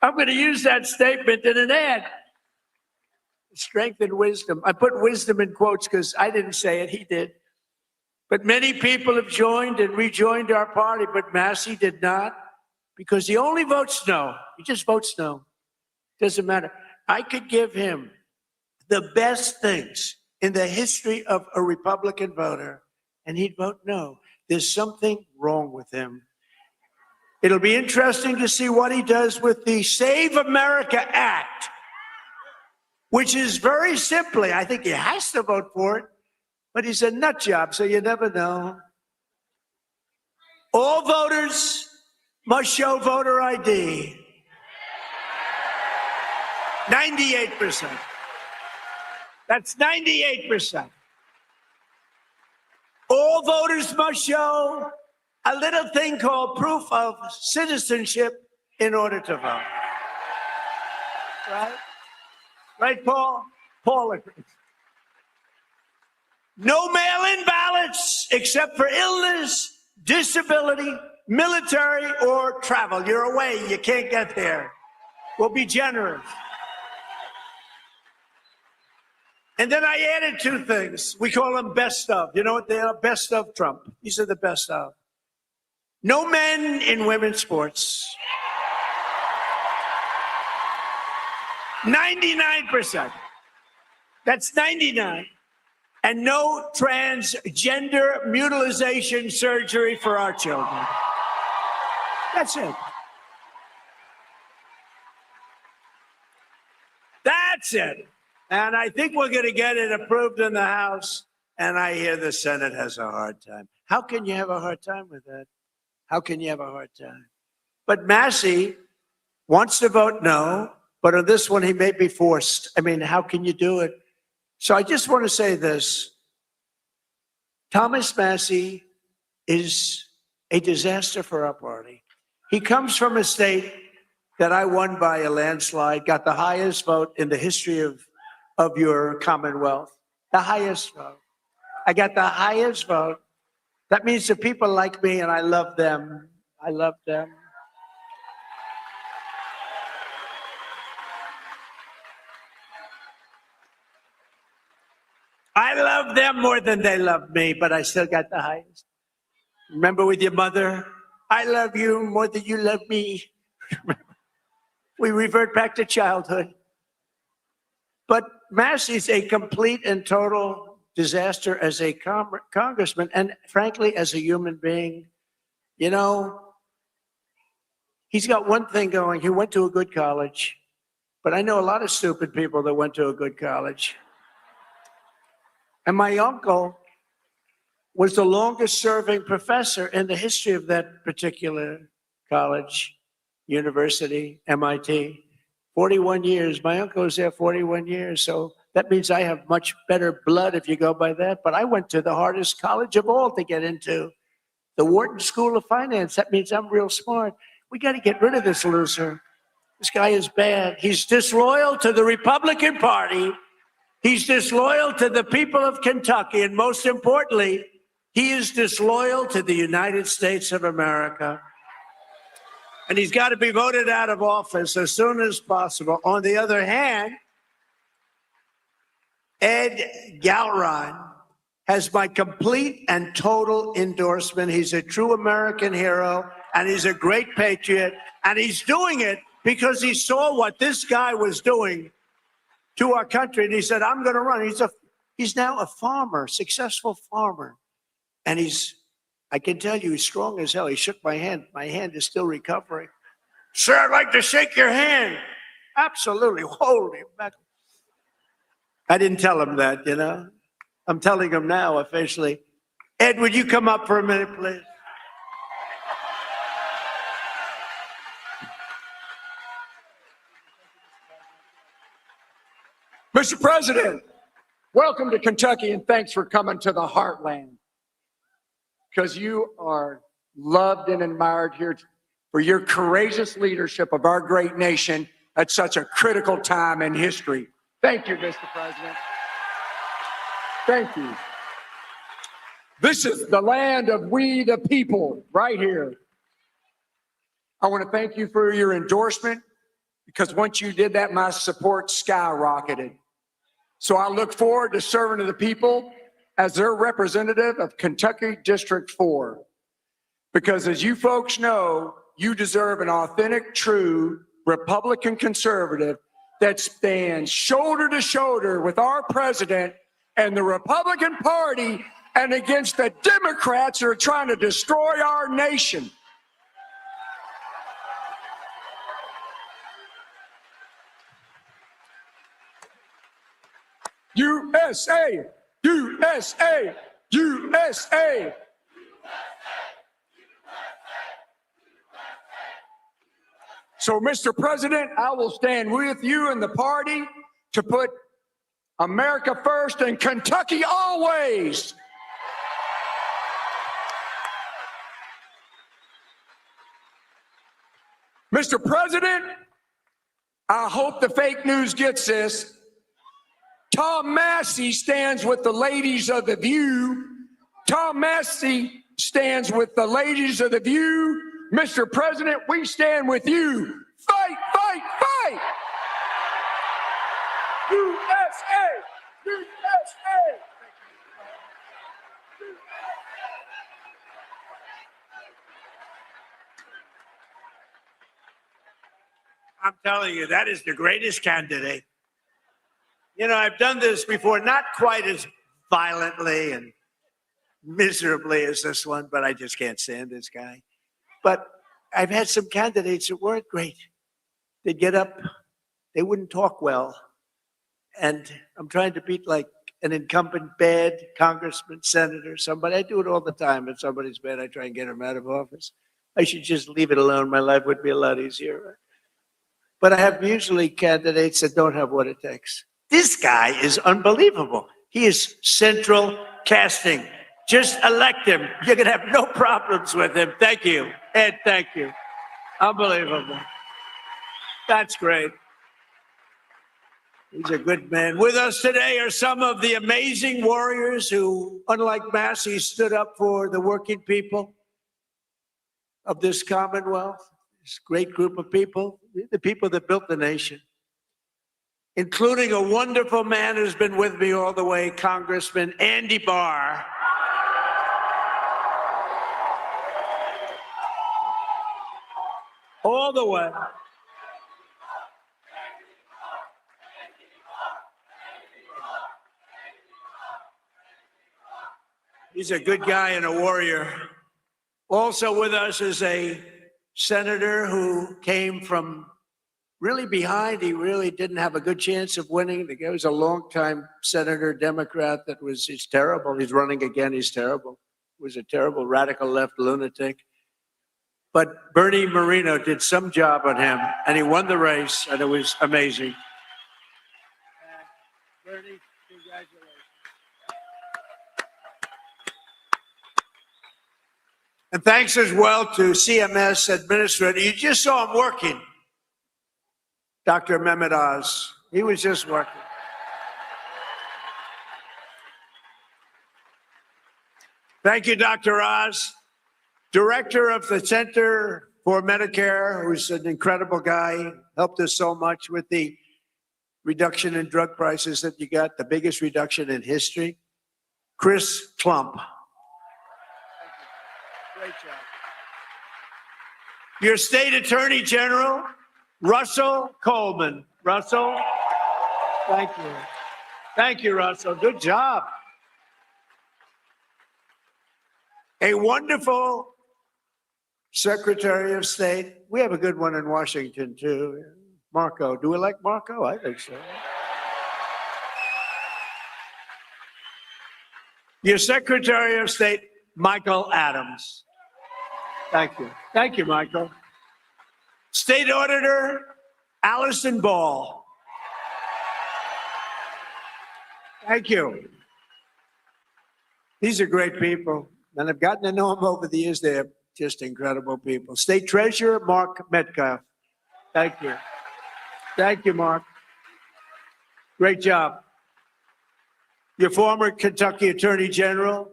I'm going to use that statement in an ad. Strength and wisdom. I put wisdom in quotes because I didn't say it, he did. But many people have joined and rejoined our party, but Massey did not because he only votes no. He just votes no. Doesn't matter. I could give him the best things in the history of a Republican voter, and he'd vote no. There's something wrong with him. It'll be interesting to see what he does with the Save America Act, which is very simply, I think he has to vote for it, but he's a nut job, so you never know. All voters must show voter ID. 98%. That's 98%. All voters must show a little thing called proof of citizenship in order to vote. Right? Right, Paul? Paul agrees. No mail-in ballots except for illness, disability, military, or travel. You're away. You can't get there. We'll be generous. And then I added two things. We call them best of. You know what they are? Best of Trump. These are the best of. No men in women's sports. 99%. That's 99. And no transgender mutilization surgery for our children. That's it. That's it. And I think we're going to get it approved in the House. And I hear the Senate has a hard time. How can you have a hard time with that? How can you have a hard time? But Massey wants to vote no, but on this one, he may be forced. I mean, how can you do it? So I just want to say this. Thomas Massey is a disaster for our party. He comes from a state that I won by a landslide, got the highest vote in the history of your Commonwealth, the highest vote. I got the highest vote. That means the people like me, and I love them. I love them. I love them more than they love me, but I still got the highest. Remember with your mother, I love you more than you love me. We revert back to childhood. But Massey's a complete and total disaster as a congressman and frankly, as a human being. You know, he's got one thing going. He went to a good college, but I know a lot of stupid people that went to a good college. And my uncle was the longest serving professor in the history of that particular college, university, MIT. 41 years. My uncle was there 41 years. So that means I have much better blood if you go by that. But I went to the hardest college of all to get into, the Wharton School of Finance. That means I'm real smart. We got to get rid of this loser. This guy is bad. He's disloyal to the Republican Party. He's disloyal to the people of Kentucky. And most importantly, he is disloyal to the United States of America. And he's got to be voted out of office as soon as possible. On the other hand, Ed Galron has my complete and total endorsement. He's a true American hero, and he's a great patriot. And he's doing it because he saw what this guy was doing to our country. And he said, I'm going to run. He's now a farmer, successful farmer. And I can tell you, he's strong as hell. He shook my hand. My hand is still recovering. Sir, I'd like to shake your hand. Absolutely. Holy mackerel. I didn't tell him that, you know. I'm telling him now officially. Ed, would you come up for a minute, please? Mr. President, welcome to Kentucky and thanks for coming to the heartland. Because you are loved and admired here for your courageous leadership of our great nation at such a critical time in history. Thank you, Mr. President. Thank you. This is the land of we the people right here. I want to thank you for your endorsement because once you did that, my support skyrocketed. So I look forward to serving to the people as their representative of Kentucky District 4. Because as you folks know, you deserve an authentic, true Republican conservative that stands shoulder to shoulder with our president and the Republican Party and against the Democrats who are trying to destroy our nation. USA, USA, USA. So, Mr. President, I will stand with you and the party to put America first and Kentucky always. Mr. President, I hope the fake news gets this. Tom Massey stands with the ladies of The View. Tom Massey stands with the ladies of The View. Mr. President, we stand with you. Fight, fight, fight! USA! USA! I'm telling you, that is the greatest candidate. You know, I've done this before, not quite as violently and miserably as this one, but I just can't stand this guy. But I've had some candidates that weren't great. They'd get up, they wouldn't talk well. And I'm trying to beat like an incumbent bad congressman, senator, somebody. I do it all the time. If somebody's bad, I try and get them out of office. I should just leave it alone. My life would be a lot easier. But I have usually candidates that don't have what it takes. This guy is unbelievable. He is central casting. Just elect him. You're going to have no problems with him. Thank you. Ed, thank you. Unbelievable. That's great. He's a good man. With us today are some of the amazing warriors who, unlike Massey, stood up for the working people of this Commonwealth, this great group of people, the people that built the nation, including a wonderful man who's been with me all the way, Congressman Andy Barr. All the way. He's a good guy and a warrior. Also with us is a senator who came from really behind. He really didn't have a good chance of winning. The guy was a longtime senator, Democrat he's terrible. He's running again, he's terrible. He was a terrible radical left lunatic. But Bernie Moreno did some job on him, and he won the race, and it was amazing. Bernie, congratulations. And thanks as well to CMS Administrator. You just saw him working. Dr. Mehmet Oz. He was just working. Thank you, Dr. Oz. Director of the Center for Medicare, who's an incredible guy, helped us so much with the reduction in drug prices that you got, the biggest reduction in history. Chris Plump. Great job. Your state attorney general, Russell Coleman. Russell. Thank you. Thank you, Russell. Good job. A wonderful Secretary of State. We have a good one in Washington, too. Marco. Do we like Marco? I think so. Your Secretary of State, Michael Adams. Thank you. Thank you, Michael. State Auditor, Allison Ball. Thank you. These are great people, and I've gotten to know them over the years. They're just incredible people. State Treasurer, Mark Metcalf. Thank you. Thank you, Mark. Great job. Your former Kentucky Attorney General,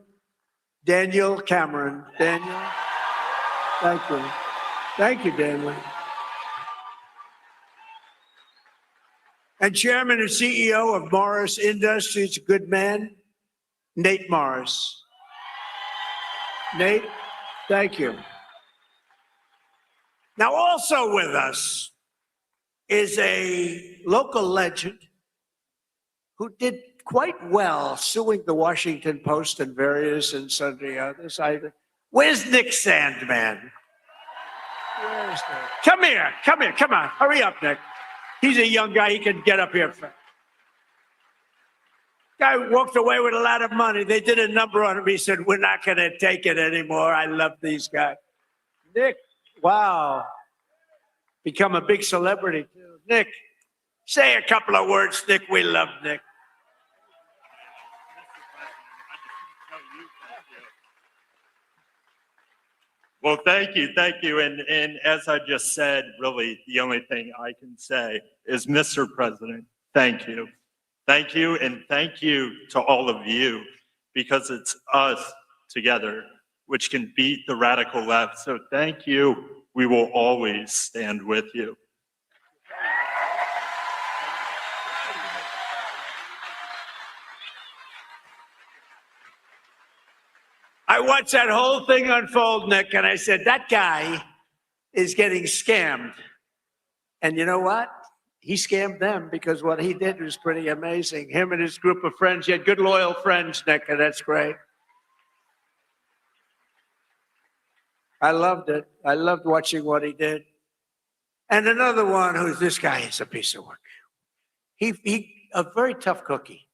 Daniel Cameron. Daniel, thank you. Thank you, Daniel. And Chairman and CEO of Morris Industries, good man, Nate Morris. Nate, thank you. Now, also with us is a local legend who did quite well suing the Washington Post and various and sundry others. Where's Nick Sandman? Where's Nick? Come here, come on, hurry up, Nick. He's a young guy, he can get up here. Guy walked away with a lot of money. They did a number on him. He said, we're not going to take it anymore. I love these guys. Nick, wow. Become a big celebrity, too. Nick, say a couple of words, Nick. We love Nick. Well, thank you. And as I just said, really, the only thing I can say is, Mr. President, thank you. Thank you, and thank you to all of you, because it's us together which can beat the radical left. So thank you. We will always stand with you. I watched that whole thing unfold, Nick, and I said, that guy is getting scammed. And you know what? He scammed them, because what he did was pretty amazing. Him and his group of friends, he had good, loyal friends, Nick, and that's great. I loved it. I loved watching what he did. And another one who's, this guy is a piece of work. He a very tough cookie.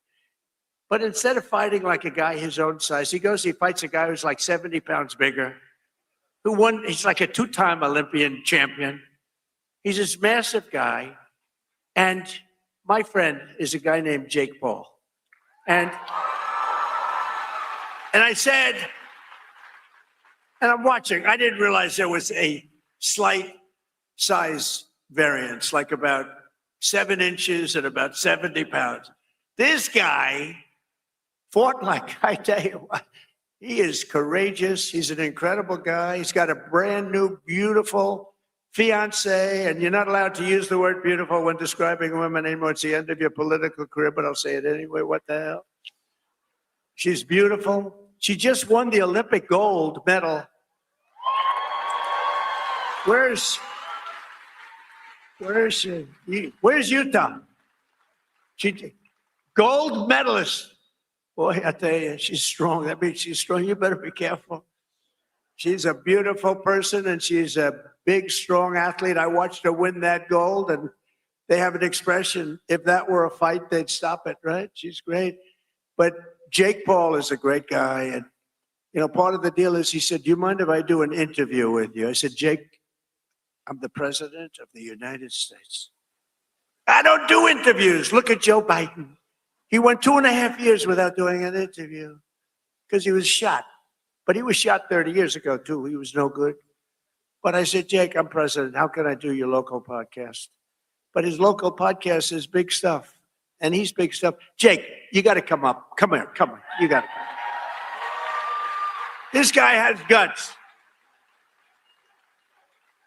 But instead of fighting like a guy his own size, he fights a guy who's like 70 pounds bigger, who won, he's like a two-time Olympian champion. He's this massive guy. And my friend is a guy named Jake Paul. And I said, and I'm watching, I didn't realize there was a slight size variance, like about 7 inches and about 70 pounds. This guy fought like, I tell you what, he is courageous. He's an incredible guy. He's got a brand new, beautiful fiance, and you're not allowed to use the word beautiful when describing a woman anymore. It's the end of your political career, but I'll say it anyway. What the hell? She's beautiful. She just won the Olympic gold medal. Where's she? Where's Utah? She gold medalist. Boy, I tell you, she's strong. That means she's strong. You better be careful. She's a beautiful person, and she's a big, strong athlete. I watched her win that gold, and they have an expression, if that were a fight, they'd stop it, right? She's great. But Jake Paul is a great guy. And, you know, part of the deal is he said, do you mind if I do an interview with you? I said, Jake, I'm the president of the United States. I don't do interviews. Look at Joe Biden. He went 2.5 years without doing an interview because he was shot. But he was shot 30 years ago, too. He was no good. But I said, Jake, I'm president. How can I do your local podcast? But his local podcast is big stuff. And he's big stuff. Jake, you got to come up. Come here. Come on. You got to come. This guy has guts.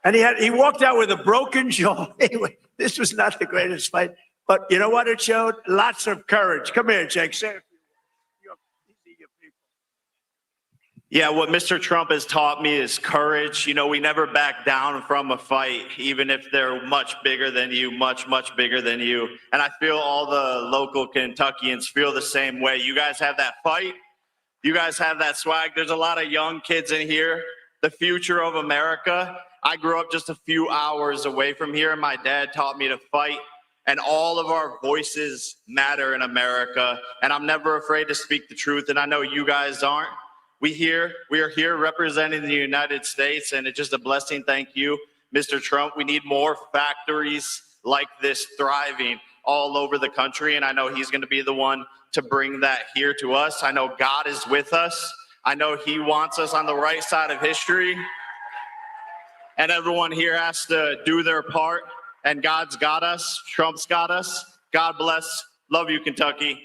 And he walked out with a broken jaw. Anyway, this was not the greatest fight. But you know what it showed? Lots of courage. Come here, Jake. Say it. Yeah, what Mr. Trump has taught me is courage. You know, we never back down from a fight, even if they're much bigger than you, much, much bigger than you. And I feel all the local Kentuckians feel the same way. You guys have that fight. You guys have that swag. There's a lot of young kids in here. The future of America. I grew up just a few hours away from here, and my dad taught me to fight. And all of our voices matter in America. And I'm never afraid to speak the truth. And I know you guys aren't. We are here representing the United States, and it's just a blessing. Thank you, Mr. Trump. We need more factories like this thriving all over the country, and I know he's going to be the one to bring that here to us. I know God is with us. I know he wants us on the right side of history, and everyone here has to do their part, and God's got us. Trump's got us. God bless. Love you, Kentucky.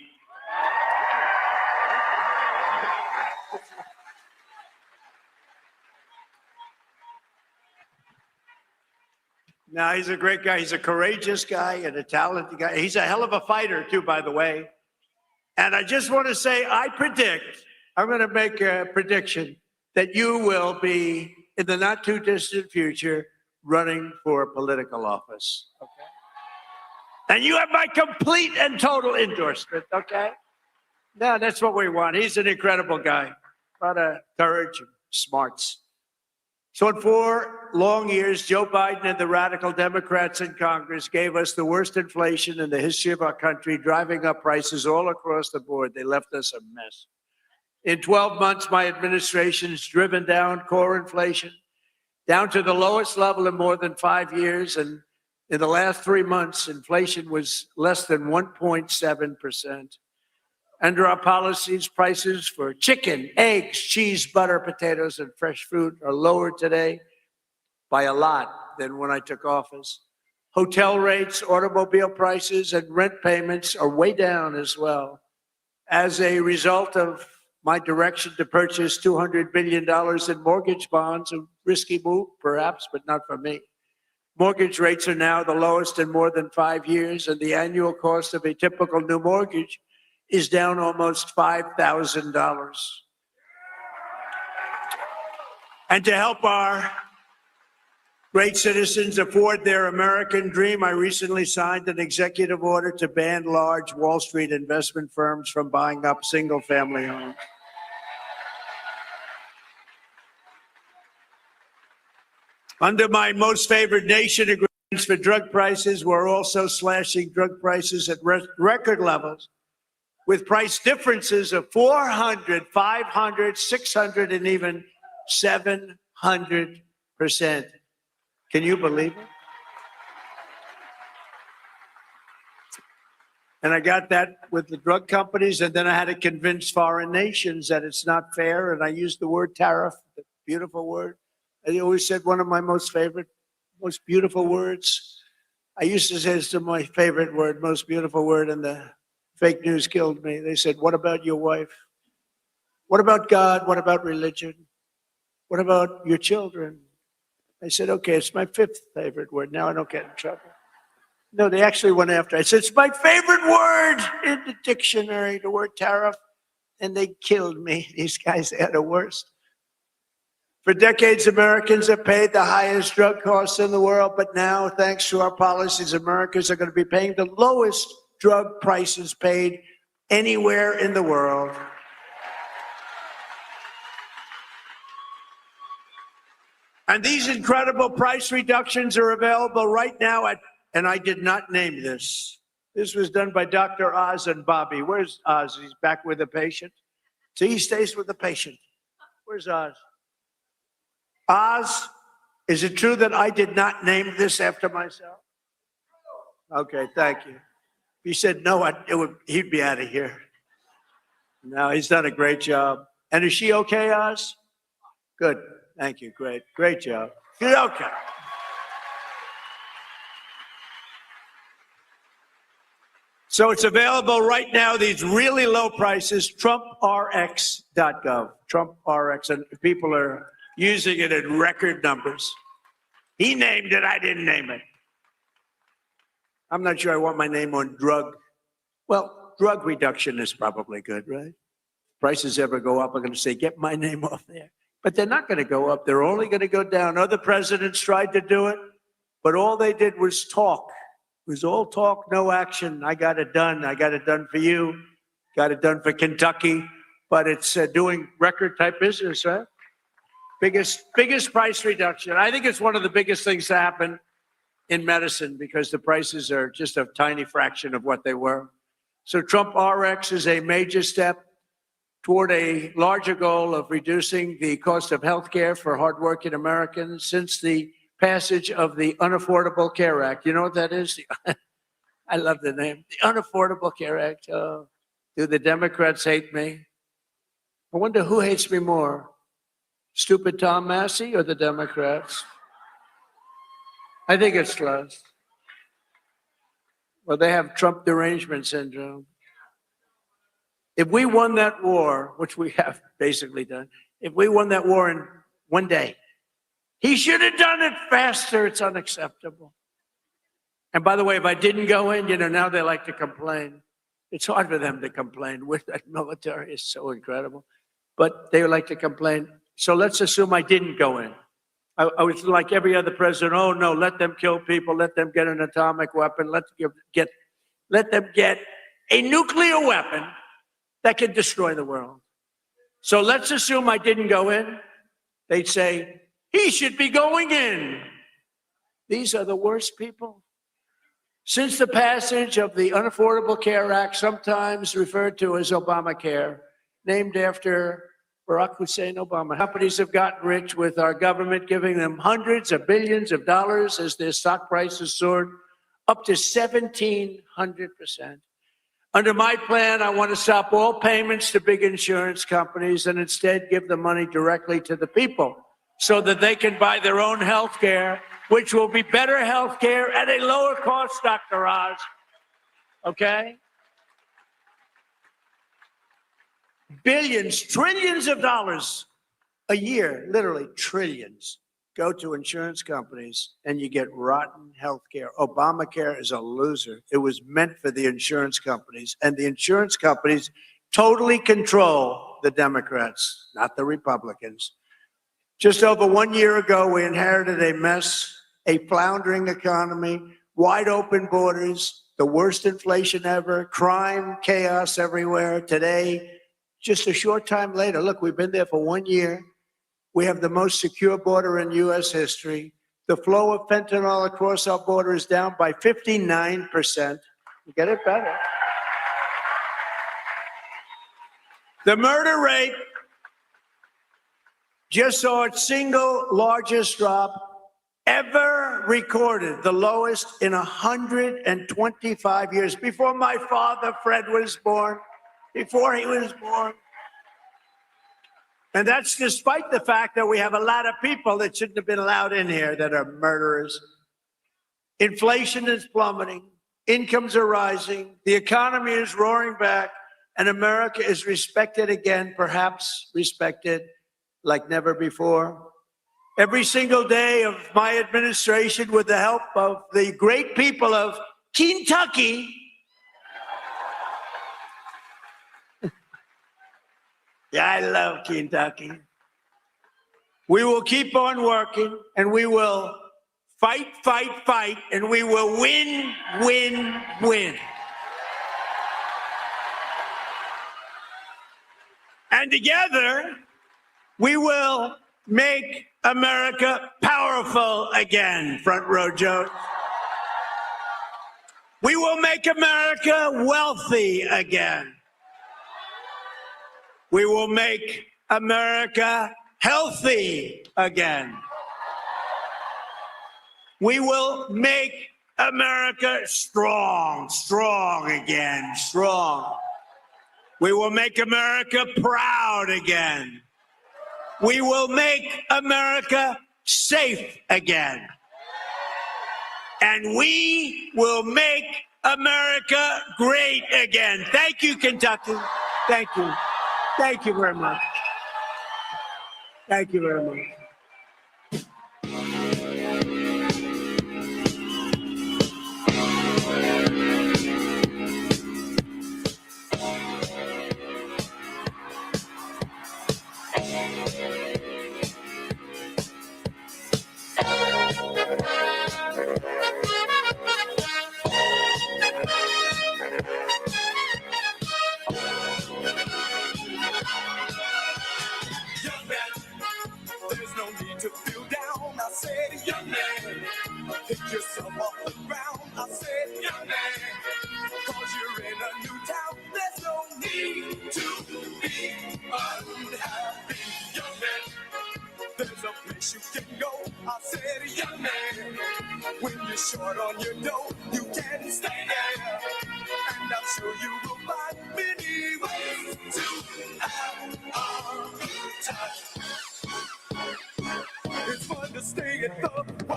No, he's a great guy. He's a courageous guy and a talented guy. He's a hell of a fighter, too, by the way. And I just want to say, I'm going to make a prediction that you will be, in the not too distant future, running for political office. Okay? And you have my complete and total endorsement, okay? No, that's what we want. He's an incredible guy. A lot of courage and smarts. So in 4 long years, Joe Biden and the radical Democrats in Congress gave us the worst inflation in the history of our country, driving up prices all across the board. They left us a mess. In 12 months, my administration has driven down core inflation down to the lowest level in more than 5 years. And in the last 3 months, inflation was less than 1.7%. Under our policies, prices for chicken, eggs, cheese, butter, potatoes, and fresh fruit are lower today by a lot than when I took office. Hotel rates, automobile prices, and rent payments are way down as well. As a result of my direction to purchase $200 billion in mortgage bonds, a risky move, perhaps, but not for me. Mortgage rates are now the lowest in more than 5 years, and the annual cost of a typical new mortgage is down almost $5,000. And to help our great citizens afford their American dream, I recently signed an executive order to ban large Wall Street investment firms from buying up single-family homes. Under my most favored nation agreements for drug prices, we're also slashing drug prices at record levels, with price differences of 400, 500, 600, and even 700%. Can you believe it? And I got that with the drug companies, and then I had to convince foreign nations that it's not fair, and I used the word tariff, the beautiful word. I always said one of my most favorite, most beautiful words. I used to say it's my favorite word, most beautiful word, and the fake news killed me. They said, what about your wife? What about God? What about religion? What about your children? I said, okay, it's my 5th favorite word. Now I don't get in trouble. No, they actually went after. I said, it's my favorite word in the dictionary, the word tariff. And they killed me. These guys, they're the worst. For decades, Americans have paid the highest drug costs in the world. But now, thanks to our policies, Americans are going to be paying the lowest drug prices paid anywhere in the world. And these incredible price reductions are available right now at, and I did not name this. This was done by Dr. Oz and Bobby. Where's Oz? He's back with the patient. See, he stays with the patient. Where's Oz? Oz, is it true that I did not name this after myself? Okay, thank you. He said no, he'd be out of here. No, he's done a great job. And is she okay, Oz? Good. Thank you. Great. Great job. She's okay. So it's available right now, these really low prices, TrumpRx.gov. TrumpRx. And people are using it in record numbers. He named it. I didn't name it. I'm not sure I want my name on drug. Well, drug reduction is probably good, right? prices ever go up, I'm going to say, get my name off there. But they're not going to go up. They're only going to go down. Other presidents tried to do it, but all they did was talk. It was all talk, no action. I got it done. I got it done for you. Got it done for Kentucky. But it's doing record type business, right? Biggest price reduction. I think it's one of the biggest things to happen in medicine because the prices are just a tiny fraction of what they were. So Trump RX is a major step toward a larger goal of reducing the cost of health care for hardworking Americans since the passage of the Unaffordable Care Act. You know what that is? I love the name. The Unaffordable Care Act. Oh, do the Democrats hate me? I wonder who hates me more, stupid Tom Massey or the Democrats? I think it's close. Well, they have Trump derangement syndrome. If we won that war, which we have basically done, if we won that war in one day, he should have done it faster. It's unacceptable. And by the way, if I didn't go in, now they like to complain. It's hard for them to complain. With that military is so incredible. But they like to complain. So let's assume I didn't go in. I was like every other president. Oh no, let them kill people. Let them get an atomic weapon. Let them get a nuclear weapon that can destroy the world. So let's assume I didn't go in. They'd say, he should be going in. These are the worst people. Since the passage of the Unaffordable Care Act, sometimes referred to as Obamacare, named after Barack Hussein Obama, companies have gotten rich with our government giving them hundreds of billions of dollars as their stock prices soared up to 1,700%. Under my plan, I want to stop all payments to big insurance companies and instead give the money directly to the people so that they can buy their own health care, which will be better health care at a lower cost, Dr. Oz. Okay? Billions, trillions of dollars a year, literally trillions, go to insurance companies and you get rotten health care. Obamacare is a loser. It was meant for the insurance companies, and the insurance companies totally control the Democrats, not the Republicans. Just over 1 year ago, we inherited a mess, a floundering economy, wide open borders, the worst inflation ever, crime, chaos everywhere. Today, just a short time later, look, we've been there for 1 year. We have the most secure border in U.S. history. The flow of fentanyl across our border is down by 59%. You get it better. The murder rate just saw its single largest drop ever recorded, the lowest in 125 years. Before my father, Fred, was born, before he was born. And that's despite the fact that we have a lot of people that shouldn't have been allowed in here that are murderers. Inflation is plummeting. Incomes are rising. The economy is roaring back. And America is respected again, perhaps respected like never before. Every single day of my administration, with the help of the great people of Kentucky, yeah, I love Kentucky. We will keep on working, and we will fight, fight, fight, and we will win, win, win. And together, we will make America powerful again, front row Joe. We will make America wealthy again. We will make America healthy again. We will make America strong, strong again, strong. We will make America proud again. We will make America safe again. And we will make America great again. Thank you, Kentucky. Thank you. Thank you very much. Thank you very much. said, young man, pick yourself off the ground. I said, young man, cause you're in a new town. There's no need to be unhappy, young man. There's a place you can go. I said, young man, when you're short on your dough, you can stay there. And I'm sure you will find many ways to have a good time. It's fun to stay at the YMCA.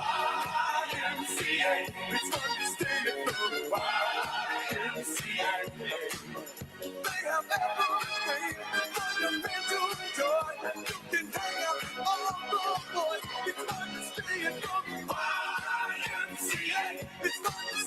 It's fun to stay at the YMCA. They have everything fundamental joy. You can hang out all of the boys. It's fun to stay at the YMCA. It's fun to